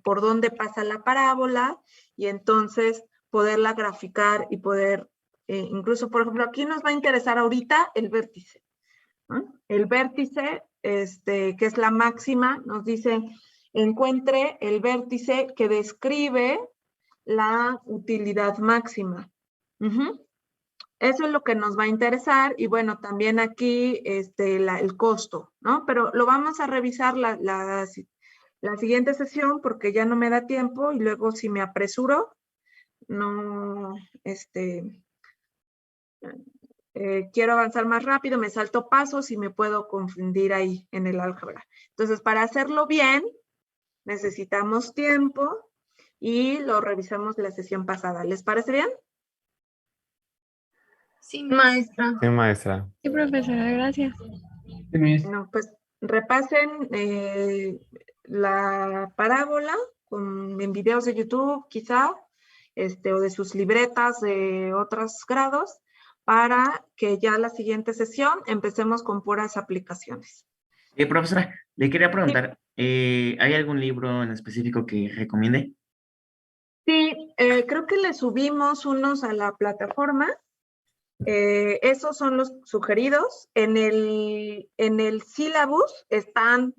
por dónde pasa la parábola, y entonces poderla graficar y poder, incluso, por ejemplo, aquí nos va a interesar ahorita el vértice, ¿no? El vértice, que es la máxima, nos dice, encuentre el vértice que describe la utilidad máxima. Eso es lo que nos va a interesar. Y bueno, también aquí el costo, ¿no? Pero lo vamos a revisar la siguiente sesión porque ya no me da tiempo y luego si me apresuro, no, quiero avanzar más rápido, me salto pasos y me puedo confundir ahí en el álgebra. Entonces, para hacerlo bien, necesitamos tiempo y lo revisamos la sesión pasada. ¿Les parece bien? Sí, maestra. Sí, maestra. Sí, profesora, gracias. No, pues repasen la parábola en videos de YouTube, quizá, o de sus libretas de otros grados, para que ya la siguiente sesión empecemos con puras aplicaciones. Profesora, le quería preguntar, ¿hay algún libro en específico que recomiende? Sí, creo que le subimos unos a la plataforma. Esos son los sugeridos. En el sílabus están,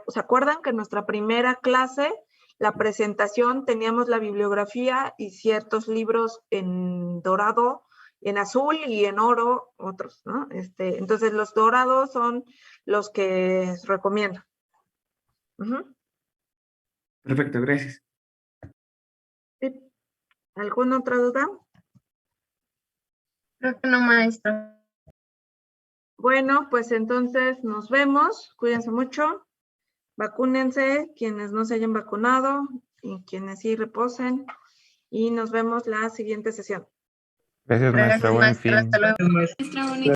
¿se acuerdan que en nuestra primera clase, la presentación, teníamos la bibliografía y ciertos libros en dorado, en azul y en oro, otros, ¿no? Entonces, los dorados son los que recomiendo. Perfecto, gracias. Sí. ¿Alguna otra duda? Creo que no, maestra. Bueno, pues entonces nos vemos. Cuídense mucho. Vacúnense quienes no se hayan vacunado y quienes sí reposen. Y nos vemos la siguiente sesión. Gracias, maestra. Buen fin. Hasta luego. Maestra, bonita.